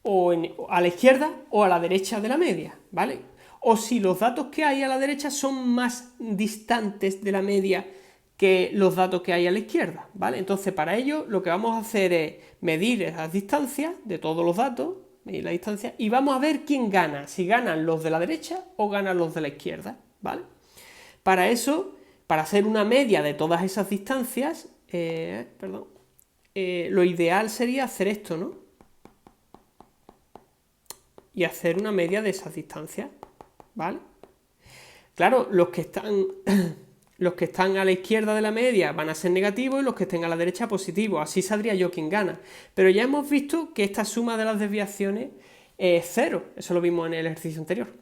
o a la izquierda o a la derecha de la media, ¿vale? O si los datos que hay a la derecha son más distantes de la media que los datos que hay a la izquierda, ¿vale? Entonces, para ello, lo que vamos a hacer es medir esas distancias de todos los datos, medir la distancia, y vamos a ver quién gana, si ganan los de la derecha o ganan los de la izquierda, ¿vale? Para eso, Para hacer una media de todas esas distancias, lo ideal sería hacer esto, ¿no? Y hacer una media de esas distancias, ¿vale? Claro, los que están a la izquierda de la media van a ser negativos y los que estén a la derecha positivos. Así saldría yo quien gana. Pero ya hemos visto que esta suma de las desviaciones es 0. Eso lo vimos en el ejercicio anterior.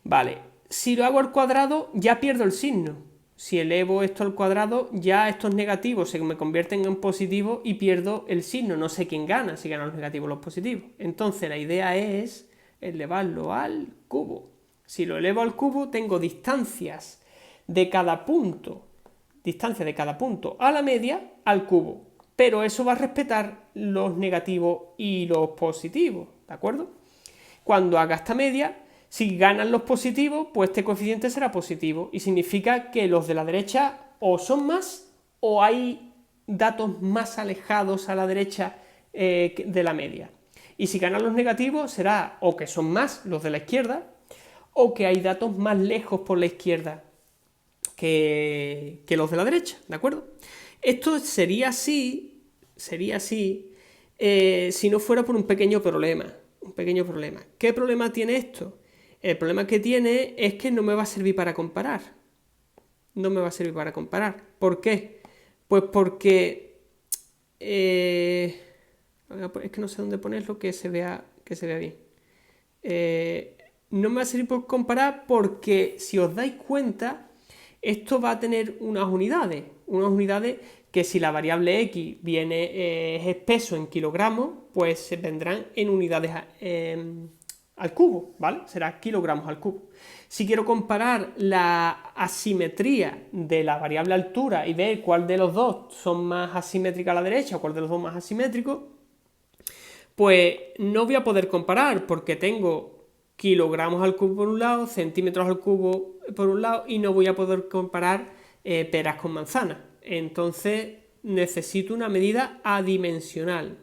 Vale, si lo hago al cuadrado ya pierdo el signo. Si elevo esto al cuadrado, ya estos negativos se me convierten en positivos y pierdo el signo. No sé quién gana, si ganan los negativos o los positivos. Entonces la idea es elevarlo al cubo. Si lo elevo al cubo, tengo distancias de cada punto a la media al cubo. Pero eso va a respetar los negativos y los positivos, ¿de acuerdo? Cuando haga esta media, si ganan los positivos, pues este coeficiente será positivo y significa que los de la derecha o son más o hay datos más alejados a la derecha de la media. Y si ganan los negativos será o que son más los de la izquierda o que hay datos más lejos por la izquierda que los de la derecha, ¿de acuerdo? Esto sería así si no fuera por un pequeño problema. ¿Qué problema tiene esto? El problema que tiene es que no me va a servir para comparar. ¿Por qué? Pues porque es que no sé dónde ponerlo que se vea bien. No me va a servir por comparar porque si os dais cuenta, esto va a tener unas unidades que si la variable x es peso en kilogramos, pues se vendrán en unidades al cubo, ¿vale? Será kilogramos al cubo. Si quiero comparar la asimetría de la variable altura y ver cuál de los dos son más asimétricos a la derecha o cuál de los dos más asimétrico, pues no voy a poder comparar porque tengo kilogramos al cubo por un lado, centímetros al cubo por un lado y no voy a poder comparar peras con manzanas. Entonces necesito una medida adimensional.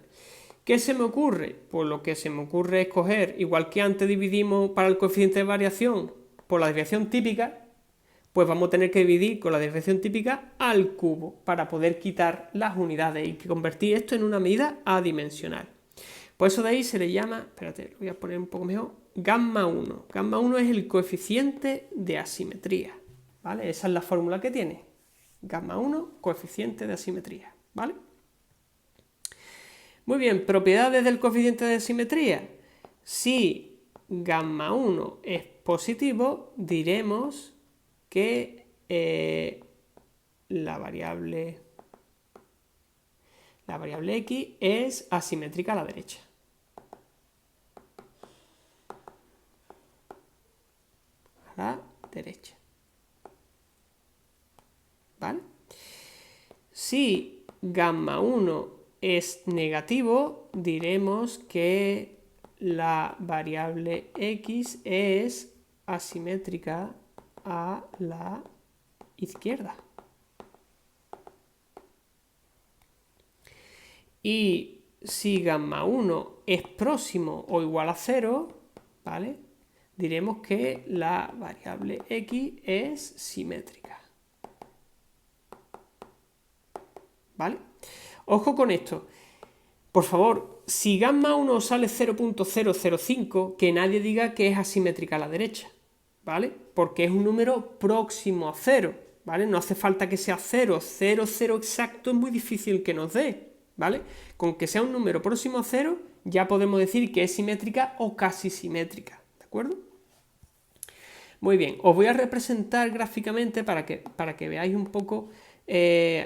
¿Qué se me ocurre? Pues lo que se me ocurre es coger, igual que antes dividimos para el coeficiente de variación por la desviación típica, pues vamos a tener que dividir con la desviación típica al cubo para poder quitar las unidades y convertir esto en una medida adimensional. Por eso de ahí se le llama, espérate, lo voy a poner un poco mejor, gamma 1. Gamma 1 es el coeficiente de asimetría, ¿vale? Esa es la fórmula que tiene. Gamma 1, coeficiente de asimetría, ¿vale? Muy bien, propiedades del coeficiente de asimetría. Si gamma 1 es positivo, diremos que la variable x es asimétrica a la derecha. ¿Vale? Si gamma 1 es negativo, diremos que la variable x es asimétrica a la izquierda. Y si gamma 1 es próximo o igual a 0, ¿vale? Diremos que la variable x es simétrica. ¿Vale? Ojo con esto. Por favor, si gamma 1 sale 0.005, que nadie diga que es asimétrica a la derecha, ¿vale? Porque es un número próximo a 0, ¿vale? No hace falta que sea 0, 0, 0 exacto es muy difícil que nos dé, ¿vale? Con que sea un número próximo a 0, ya podemos decir que es simétrica o casi simétrica, ¿de acuerdo? Muy bien, os voy a representar gráficamente para que veáis un poco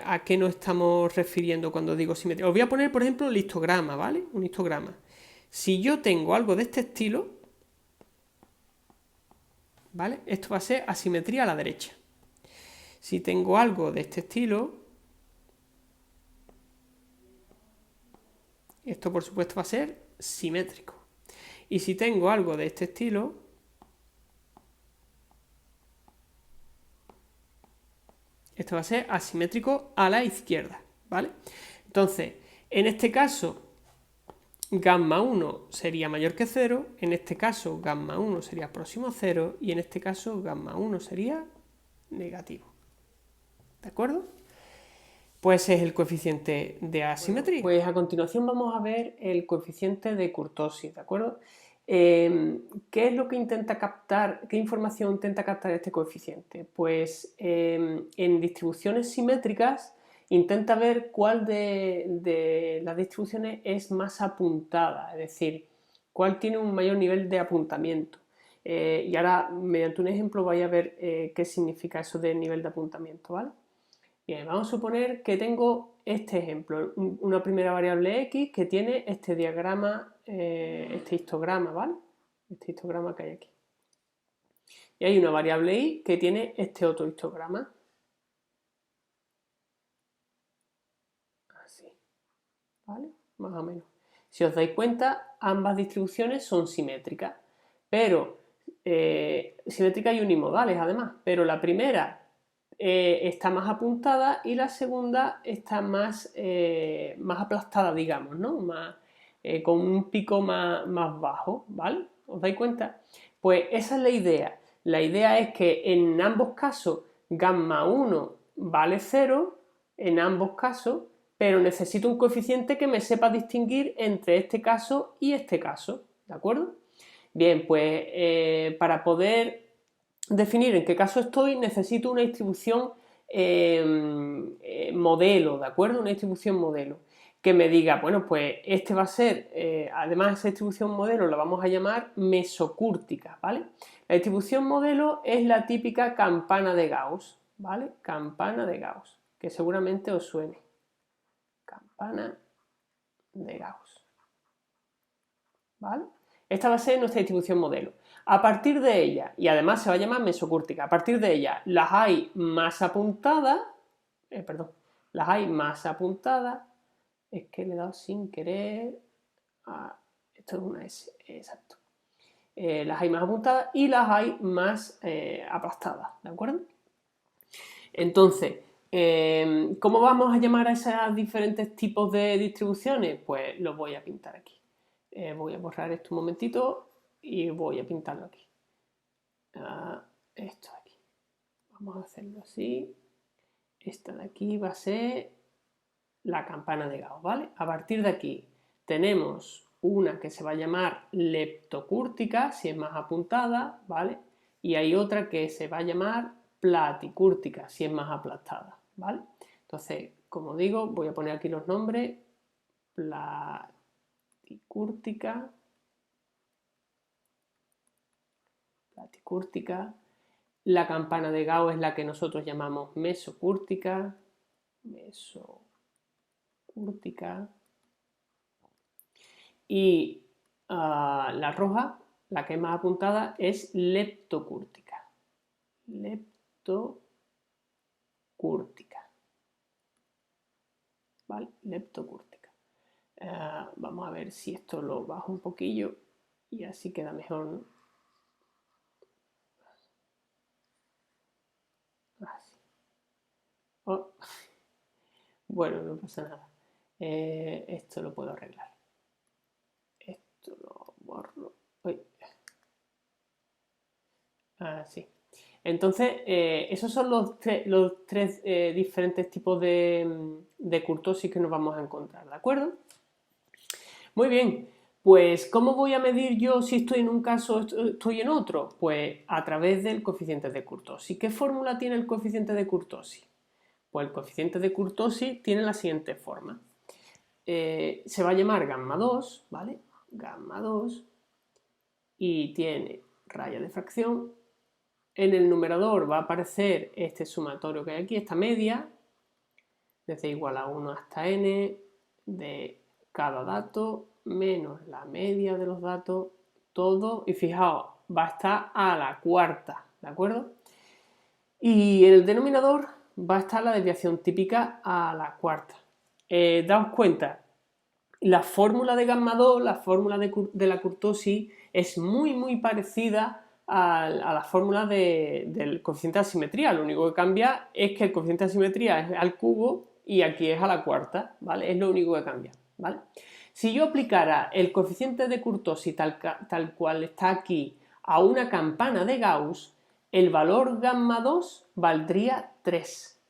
a qué nos estamos refiriendo cuando digo simetría. Os voy a poner, por ejemplo, el histograma, ¿vale? Un histograma. Si yo tengo algo de este estilo, ¿vale? Esto va a ser asimetría a la derecha. Si tengo algo de este estilo, esto por supuesto va a ser simétrico. Y si tengo algo de este estilo, esto va a ser asimétrico a la izquierda, ¿vale? Entonces, en este caso, gamma 1 sería mayor que 0, en este caso gamma 1 sería próximo a 0 y en este caso gamma 1 sería negativo, ¿de acuerdo? Pues es el coeficiente de asimetría. Bueno, pues a continuación vamos a ver el coeficiente de kurtosis, ¿de acuerdo? ¿Qué es lo que intenta captar, qué información intenta captar este coeficiente? Pues en distribuciones simétricas intenta ver cuál de las distribuciones es más apuntada, es decir, cuál tiene un mayor nivel de apuntamiento. Y ahora, mediante un ejemplo, vais a ver qué significa eso de nivel de apuntamiento, ¿vale? Bien, vamos a suponer que tengo este ejemplo, una primera variable x que tiene este diagrama, este histograma, ¿vale? Este histograma que hay aquí. Y hay una variable y que tiene este otro histograma. Así, ¿vale? Más o menos. Si os dais cuenta, ambas distribuciones son simétricas, pero simétricas y unimodales además, pero la primera está más apuntada y la segunda está más aplastada, digamos, ¿no? Con un pico más bajo, ¿vale? ¿Os dais cuenta? Pues esa es la idea. La idea es que en ambos casos gamma 1 vale 0, en ambos casos, pero necesito un coeficiente que me sepa distinguir entre este caso y este caso, ¿de acuerdo? Bien, pues para poder definir en qué caso estoy, necesito una distribución modelo, ¿de acuerdo? Una distribución modelo que me diga, bueno, pues este va a ser, además esa distribución modelo la vamos a llamar mesocúrtica, ¿vale? La distribución modelo es la típica campana de Gauss, ¿vale? Campana de Gauss, que seguramente os suene. Campana de Gauss, ¿vale? Esta va a ser nuestra distribución modelo. A partir de ella, y además se va a llamar mesocúrtica, a partir de ella las hay más apuntadas, las hay más apuntadas, es que le he dado sin querer, esto es una S, exacto. Las hay más apuntadas y las hay más aplastadas, ¿de acuerdo? Entonces, ¿cómo vamos a llamar a esos diferentes tipos de distribuciones? Pues los voy a pintar aquí. Voy a borrar esto un momentito y voy a pintarlo aquí. Esto de aquí. Vamos a hacerlo así. Esta de aquí va a ser la campana de Gauss, ¿vale? A partir de aquí tenemos una que se va a llamar leptocúrtica, si es más apuntada, ¿vale? Y hay otra que se va a llamar platicúrtica, si es más aplastada, ¿vale? Entonces, como digo, voy a poner aquí los nombres. Platicúrtica, la campana de Gauss es la que nosotros llamamos mesocúrtica, y la roja, la que es más apuntada, es leptocúrtica. ¿Vale? Leptocúrtica. Vamos a ver si esto lo bajo un poquillo y así queda mejor, ¿no? Así. Oh. Bueno, no pasa nada. Esto lo puedo arreglar. Esto lo borro. Uy. Así. Entonces, esos son los tres diferentes tipos de kurtosis que nos vamos a encontrar, ¿de acuerdo? Muy bien, pues ¿cómo voy a medir yo si estoy en un caso o estoy en otro? Pues a través del coeficiente de kurtosis. ¿Qué fórmula tiene el coeficiente de kurtosis? Pues el coeficiente de kurtosis tiene la siguiente forma. Se va a llamar gamma 2, ¿vale? Gamma 2, y tiene raya de fracción. En el numerador va a aparecer este sumatorio que hay aquí, esta media, desde igual a 1 hasta n de cada dato menos la media de los datos, todo, y fijaos, va a estar a la cuarta, ¿de acuerdo? Y en el denominador va a estar la desviación típica a la cuarta. Daos cuenta, la fórmula de gamma 2, la fórmula de la kurtosis, es muy parecida a la fórmula del coeficiente de asimetría. Lo único que cambia es que el coeficiente de asimetría es al cubo y aquí es a la cuarta, ¿vale? Es lo único que cambia, ¿vale? Si yo aplicara el coeficiente de kurtosis tal cual está aquí a una campana de Gauss, el valor gamma 2 valdría 3.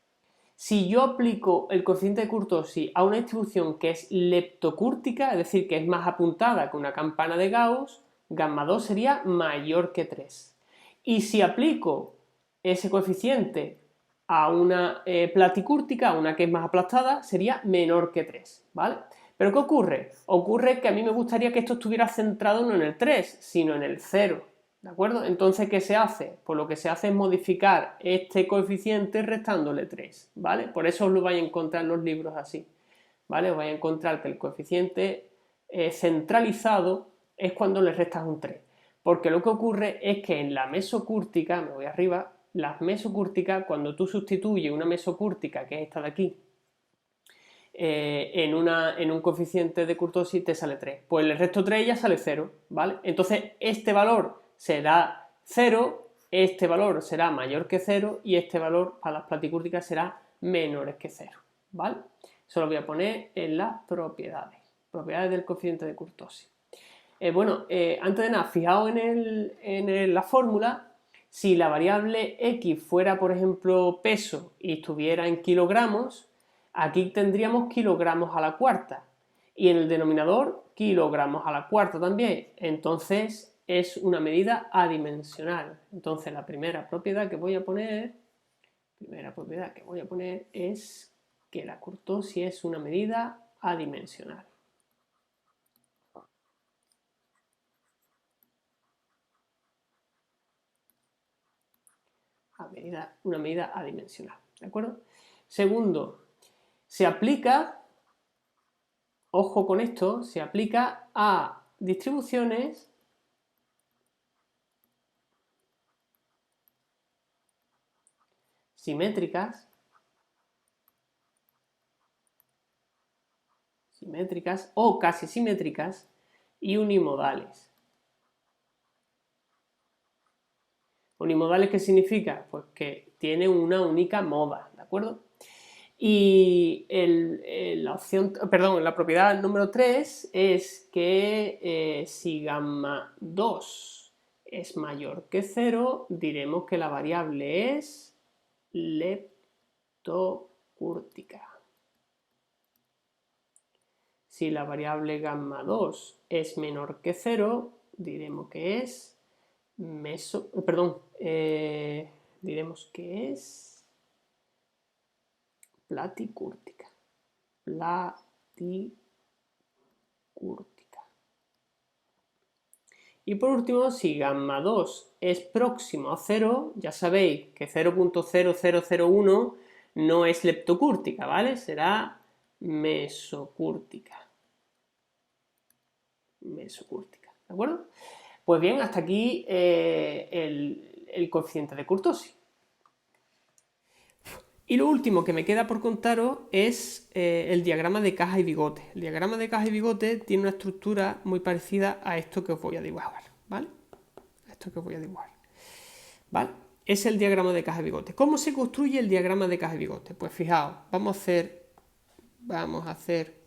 Si yo aplico el coeficiente de Kurtosi a una distribución que es leptocúrtica, es decir, que es más apuntada que una campana de Gauss, gamma 2 sería mayor que 3. Y si aplico ese coeficiente a una platicúrtica, a una que es más aplastada, sería menor que 3, ¿vale? ¿Pero qué ocurre? Ocurre que a mí me gustaría que esto estuviera centrado no en el 3, sino en el 0, ¿de acuerdo? Entonces, ¿qué se hace? Pues lo que se hace es modificar este coeficiente restándole 3, ¿vale? Por eso os lo vais a encontrar en los libros así, ¿vale? Os vais a encontrar que el coeficiente centralizado es cuando le restas un 3, porque lo que ocurre es que en la mesocúrtica, me voy arriba, las mesocúrticas, cuando tú sustituyes una mesocúrtica, que es esta de aquí, en un coeficiente de Kurtosi te sale 3. Pues el resto 3 ya sale 0, ¿vale? Entonces este valor será 0, este valor será mayor que 0 y este valor para las platicúrticas será menor que 0, ¿vale? Eso lo voy a poner en las propiedades del coeficiente de Kurtosi. Antes de nada, fijaos en la fórmula. Si la variable x fuera, por ejemplo, peso y estuviera en kilogramos, aquí tendríamos kilogramos a la cuarta. Y en el denominador, kilogramos a la cuarta también. Entonces, es una medida adimensional. Entonces, la primera propiedad que voy a poner es que la kurtosi es una medida adimensional. Una medida adimensional, ¿de acuerdo? Segundo, se aplica, ojo con esto, se aplica a distribuciones simétricas o casi simétricas y unimodales. ¿Unimodales qué significa? Pues que tiene una única moda, ¿de acuerdo? Y la propiedad número 3 es que si gamma 2 es mayor que 0, diremos que la variable es leptocúrtica. Si la variable gamma 2 es menor que 0, diremos que es diremos que es platicúrtica. Y por último, si gamma 2 es próximo a 0, ya sabéis que 0.0001 no es leptocúrtica, ¿vale? Será mesocúrtica. ¿De acuerdo? Pues bien, hasta aquí el coeficiente de Kurtosi. Y lo último que me queda por contaros es el diagrama de caja y bigote. El diagrama de caja y bigote tiene una estructura muy parecida a esto que os voy a dibujar, ¿vale? ¿Vale? Es el diagrama de caja y bigote. ¿Cómo se construye el diagrama de caja y bigote? Pues fijaos, vamos a hacer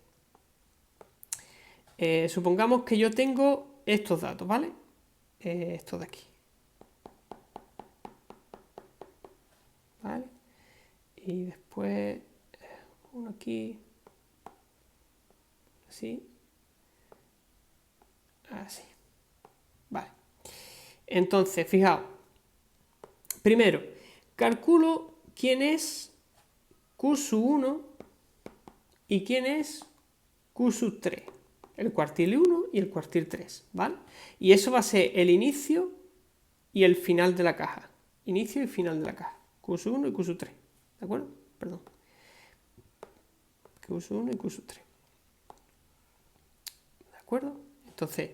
supongamos que yo tengo estos datos, ¿vale? Esto de aquí. ¿Vale? Y después uno aquí, así, así. Vale. Entonces, fijaos. Primero, calculo quién es Q1 y quién es Q3. El cuartil 1 y el cuartil 3, ¿vale? Y eso va a ser el inicio y el final de la caja. Inicio y final de la caja. Q1 y Q3. ¿De acuerdo? Perdón. Q1 y Q3. ¿De acuerdo? Entonces,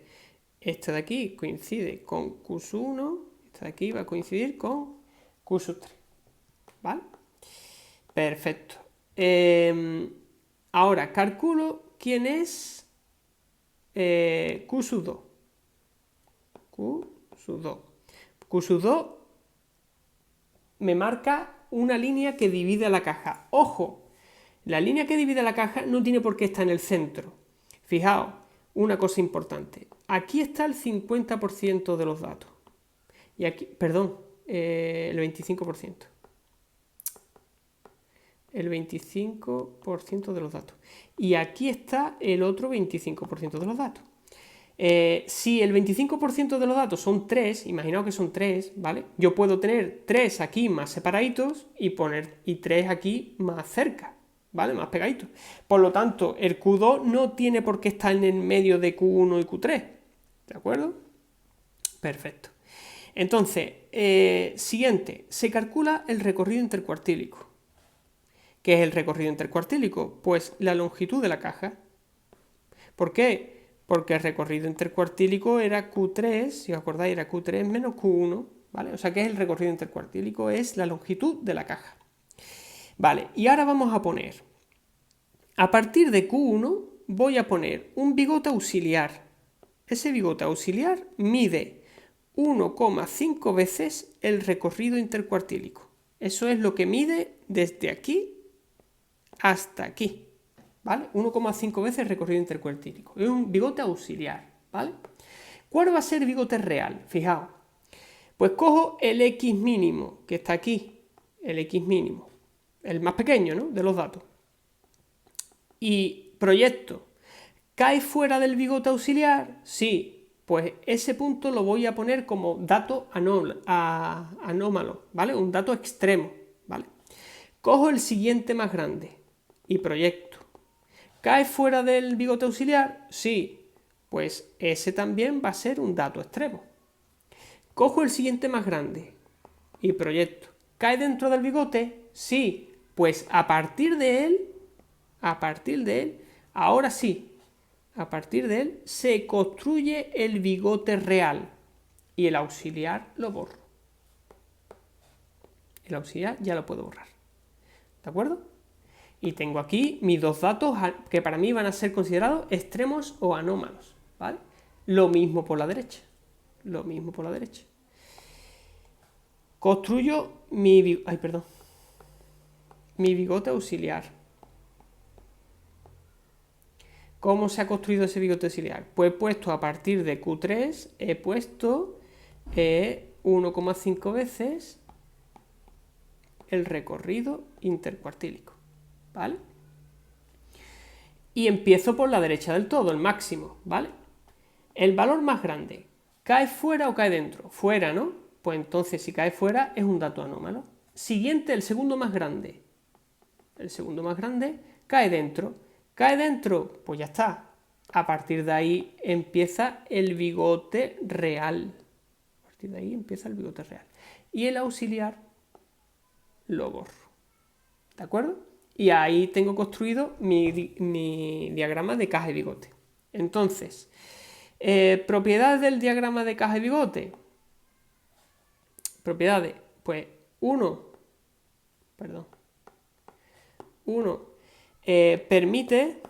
este de aquí coincide con Q1, este de aquí va a coincidir con Q3. ¿Vale? Perfecto. Ahora, calculo quién es Q2. Q2 me marca una línea que divide la caja. ¡Ojo! La línea que divide la caja no tiene por qué estar en el centro. Fijaos, una cosa importante. Aquí está el 50% de los datos. Y aquí, perdón, el 25%. el 25% de los datos. Y aquí está el otro 25% de los datos. Si el 25% de los datos son 3, imaginaos que son 3, ¿vale? Yo puedo tener 3 aquí más separaditos y poner 3 aquí más cerca, ¿vale? Más pegaditos. Por lo tanto, el Q2 no tiene por qué estar en el medio de Q1 y Q3, ¿de acuerdo? Perfecto. Entonces, siguiente, se calcula el recorrido intercuartílico. ¿Qué es el recorrido intercuartílico? Pues la longitud de la caja. ¿Por qué? Porque el recorrido intercuartílico era Q3, si os acordáis, era Q3 menos Q1, ¿vale? O sea, ¿qué es el recorrido intercuartílico? Es la longitud de la caja. Vale, y ahora vamos a poner, a partir de Q1 voy a poner un bigote auxiliar. Ese bigote auxiliar mide 1,5 veces el recorrido intercuartílico. Eso es lo que mide desde aquí hasta aquí, ¿vale? 1,5 veces el recorrido intercuartílico. Es un bigote auxiliar, ¿vale? ¿Cuál va a ser el bigote real? Fijaos. Pues cojo el X mínimo, que está aquí, el X mínimo, el más pequeño, ¿no?, de los datos, y proyecto. ¿Cae fuera del bigote auxiliar? Sí, pues ese punto lo voy a poner como dato anómalo, ¿vale? Un dato extremo, ¿vale? Cojo el siguiente más grande y proyecto. ¿Cae fuera del bigote auxiliar? Sí, pues ese también va a ser un dato extremo. Cojo el siguiente más grande y proyecto. ¿Cae dentro del bigote? Sí, pues a partir de él, ahora sí, a partir de él se construye el bigote real y el auxiliar lo borro. El auxiliar ya lo puedo borrar. ¿De acuerdo? Y tengo aquí mis dos datos que para mí van a ser considerados extremos o anómalos, ¿vale? Lo mismo por la derecha. Lo mismo por la derecha. Construyo mi bigote auxiliar. ¿Cómo se ha construido ese bigote auxiliar? Pues he puesto a partir de Q3, he puesto 1,5 veces el recorrido intercuartílico, ¿vale? Y empiezo por la derecha del todo, el máximo, ¿vale? El valor más grande, ¿cae fuera o cae dentro? Fuera, ¿no? Pues entonces si cae fuera es un dato anómalo. Siguiente, el segundo más grande. El segundo más grande cae dentro. ¿Cae dentro? Pues ya está. A partir de ahí empieza el bigote real. A partir de ahí empieza el bigote real. Y el auxiliar lo borro. ¿De acuerdo? Y ahí tengo construido mi diagrama de caja y bigote. Entonces, propiedades del diagrama de caja y bigote. Propiedades, pues 1 permite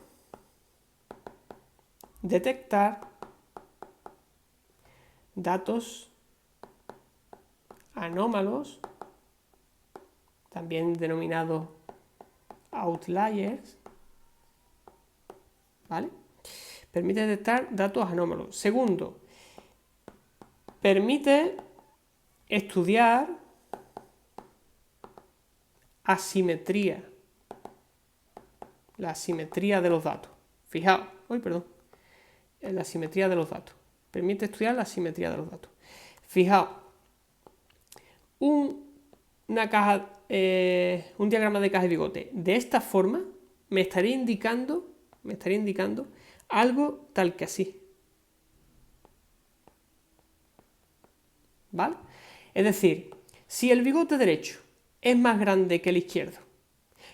detectar datos anómalos, también denominados outliers, ¿vale? Permite detectar datos anómalos. Segundo, permite estudiar asimetría, la asimetría de los datos. Fijaos, la asimetría de los datos. Permite estudiar la asimetría de los datos. Fijaos, un diagrama de caja y bigote de esta forma me estaría indicando algo tal que así. ¿Vale? Es decir, si el bigote derecho es más grande que el izquierdo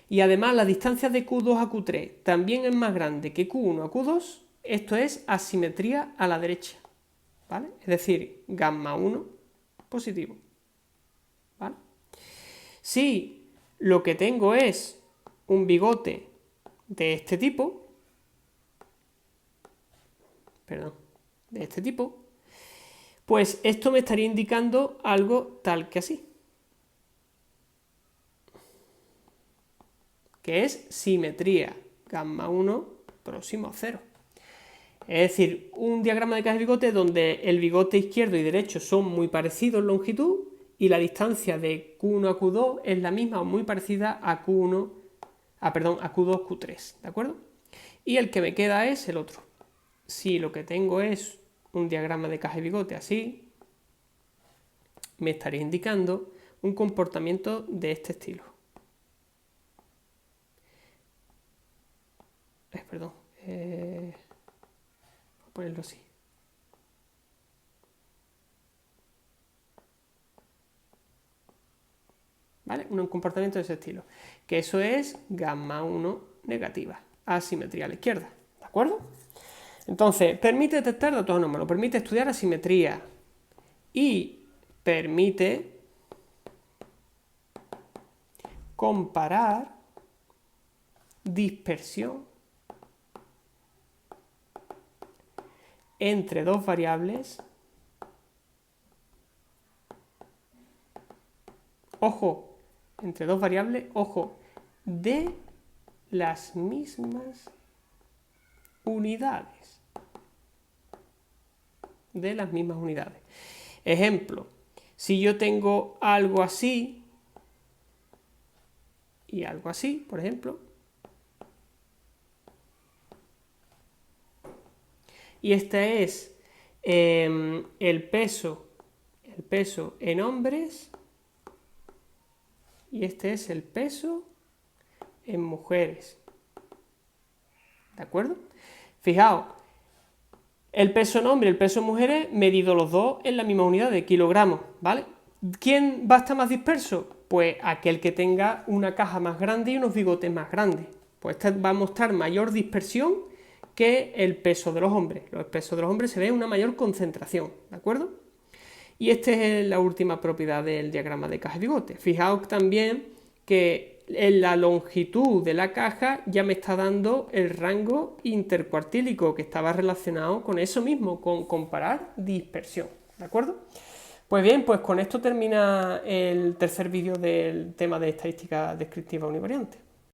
y además la distancia de Q2 a Q3 también es más grande que Q1 a Q2, esto es asimetría a la derecha, ¿vale? Es decir, gamma 1 positivo, ¿vale? Si lo que tengo es un bigote de este tipo, pues esto me estaría indicando algo tal que así, que es simetría, gamma 1 próximo a 0. Es decir, un diagrama de caja y bigote donde el bigote izquierdo y derecho son muy parecidos en longitud y la distancia de Q1 a Q2 es la misma o muy parecida a Q1 perdón, a Q2, Q3, ¿de acuerdo? Y el que me queda es el otro. Si lo que tengo es un diagrama de caja y bigote así, me estaría indicando un comportamiento de este estilo. Perdón, voy a ponerlo así. ¿Vale? Un comportamiento de ese estilo. Que eso es gamma 1 negativa, asimetría a la izquierda. ¿De acuerdo? Entonces, permite detectar datos anómalos, permite estudiar asimetría y permite comparar dispersión entre dos variables. Ojo, entre dos variables, ojo, de las mismas unidades. De las mismas unidades. Ejemplo, si yo tengo algo así y algo así, por ejemplo, y este es el peso en hombres y este es el peso en mujeres. ¿De acuerdo? Fijaos, el peso en hombres y el peso en mujeres medido los dos en la misma unidad de kilogramos, ¿vale? ¿Quién va a estar más disperso? Pues aquel que tenga una caja más grande y unos bigotes más grandes. Pues este va a mostrar mayor dispersión que el peso de los hombres. Los pesos de los hombres se ve una mayor concentración, ¿de acuerdo? Y esta es la última propiedad del diagrama de caja y bigote. Fijaos también que en la longitud de la caja ya me está dando el rango intercuartílico que estaba relacionado con eso mismo, con comparar dispersión, ¿de acuerdo? Pues bien, pues con esto termina el tercer vídeo del tema de estadística descriptiva univariante.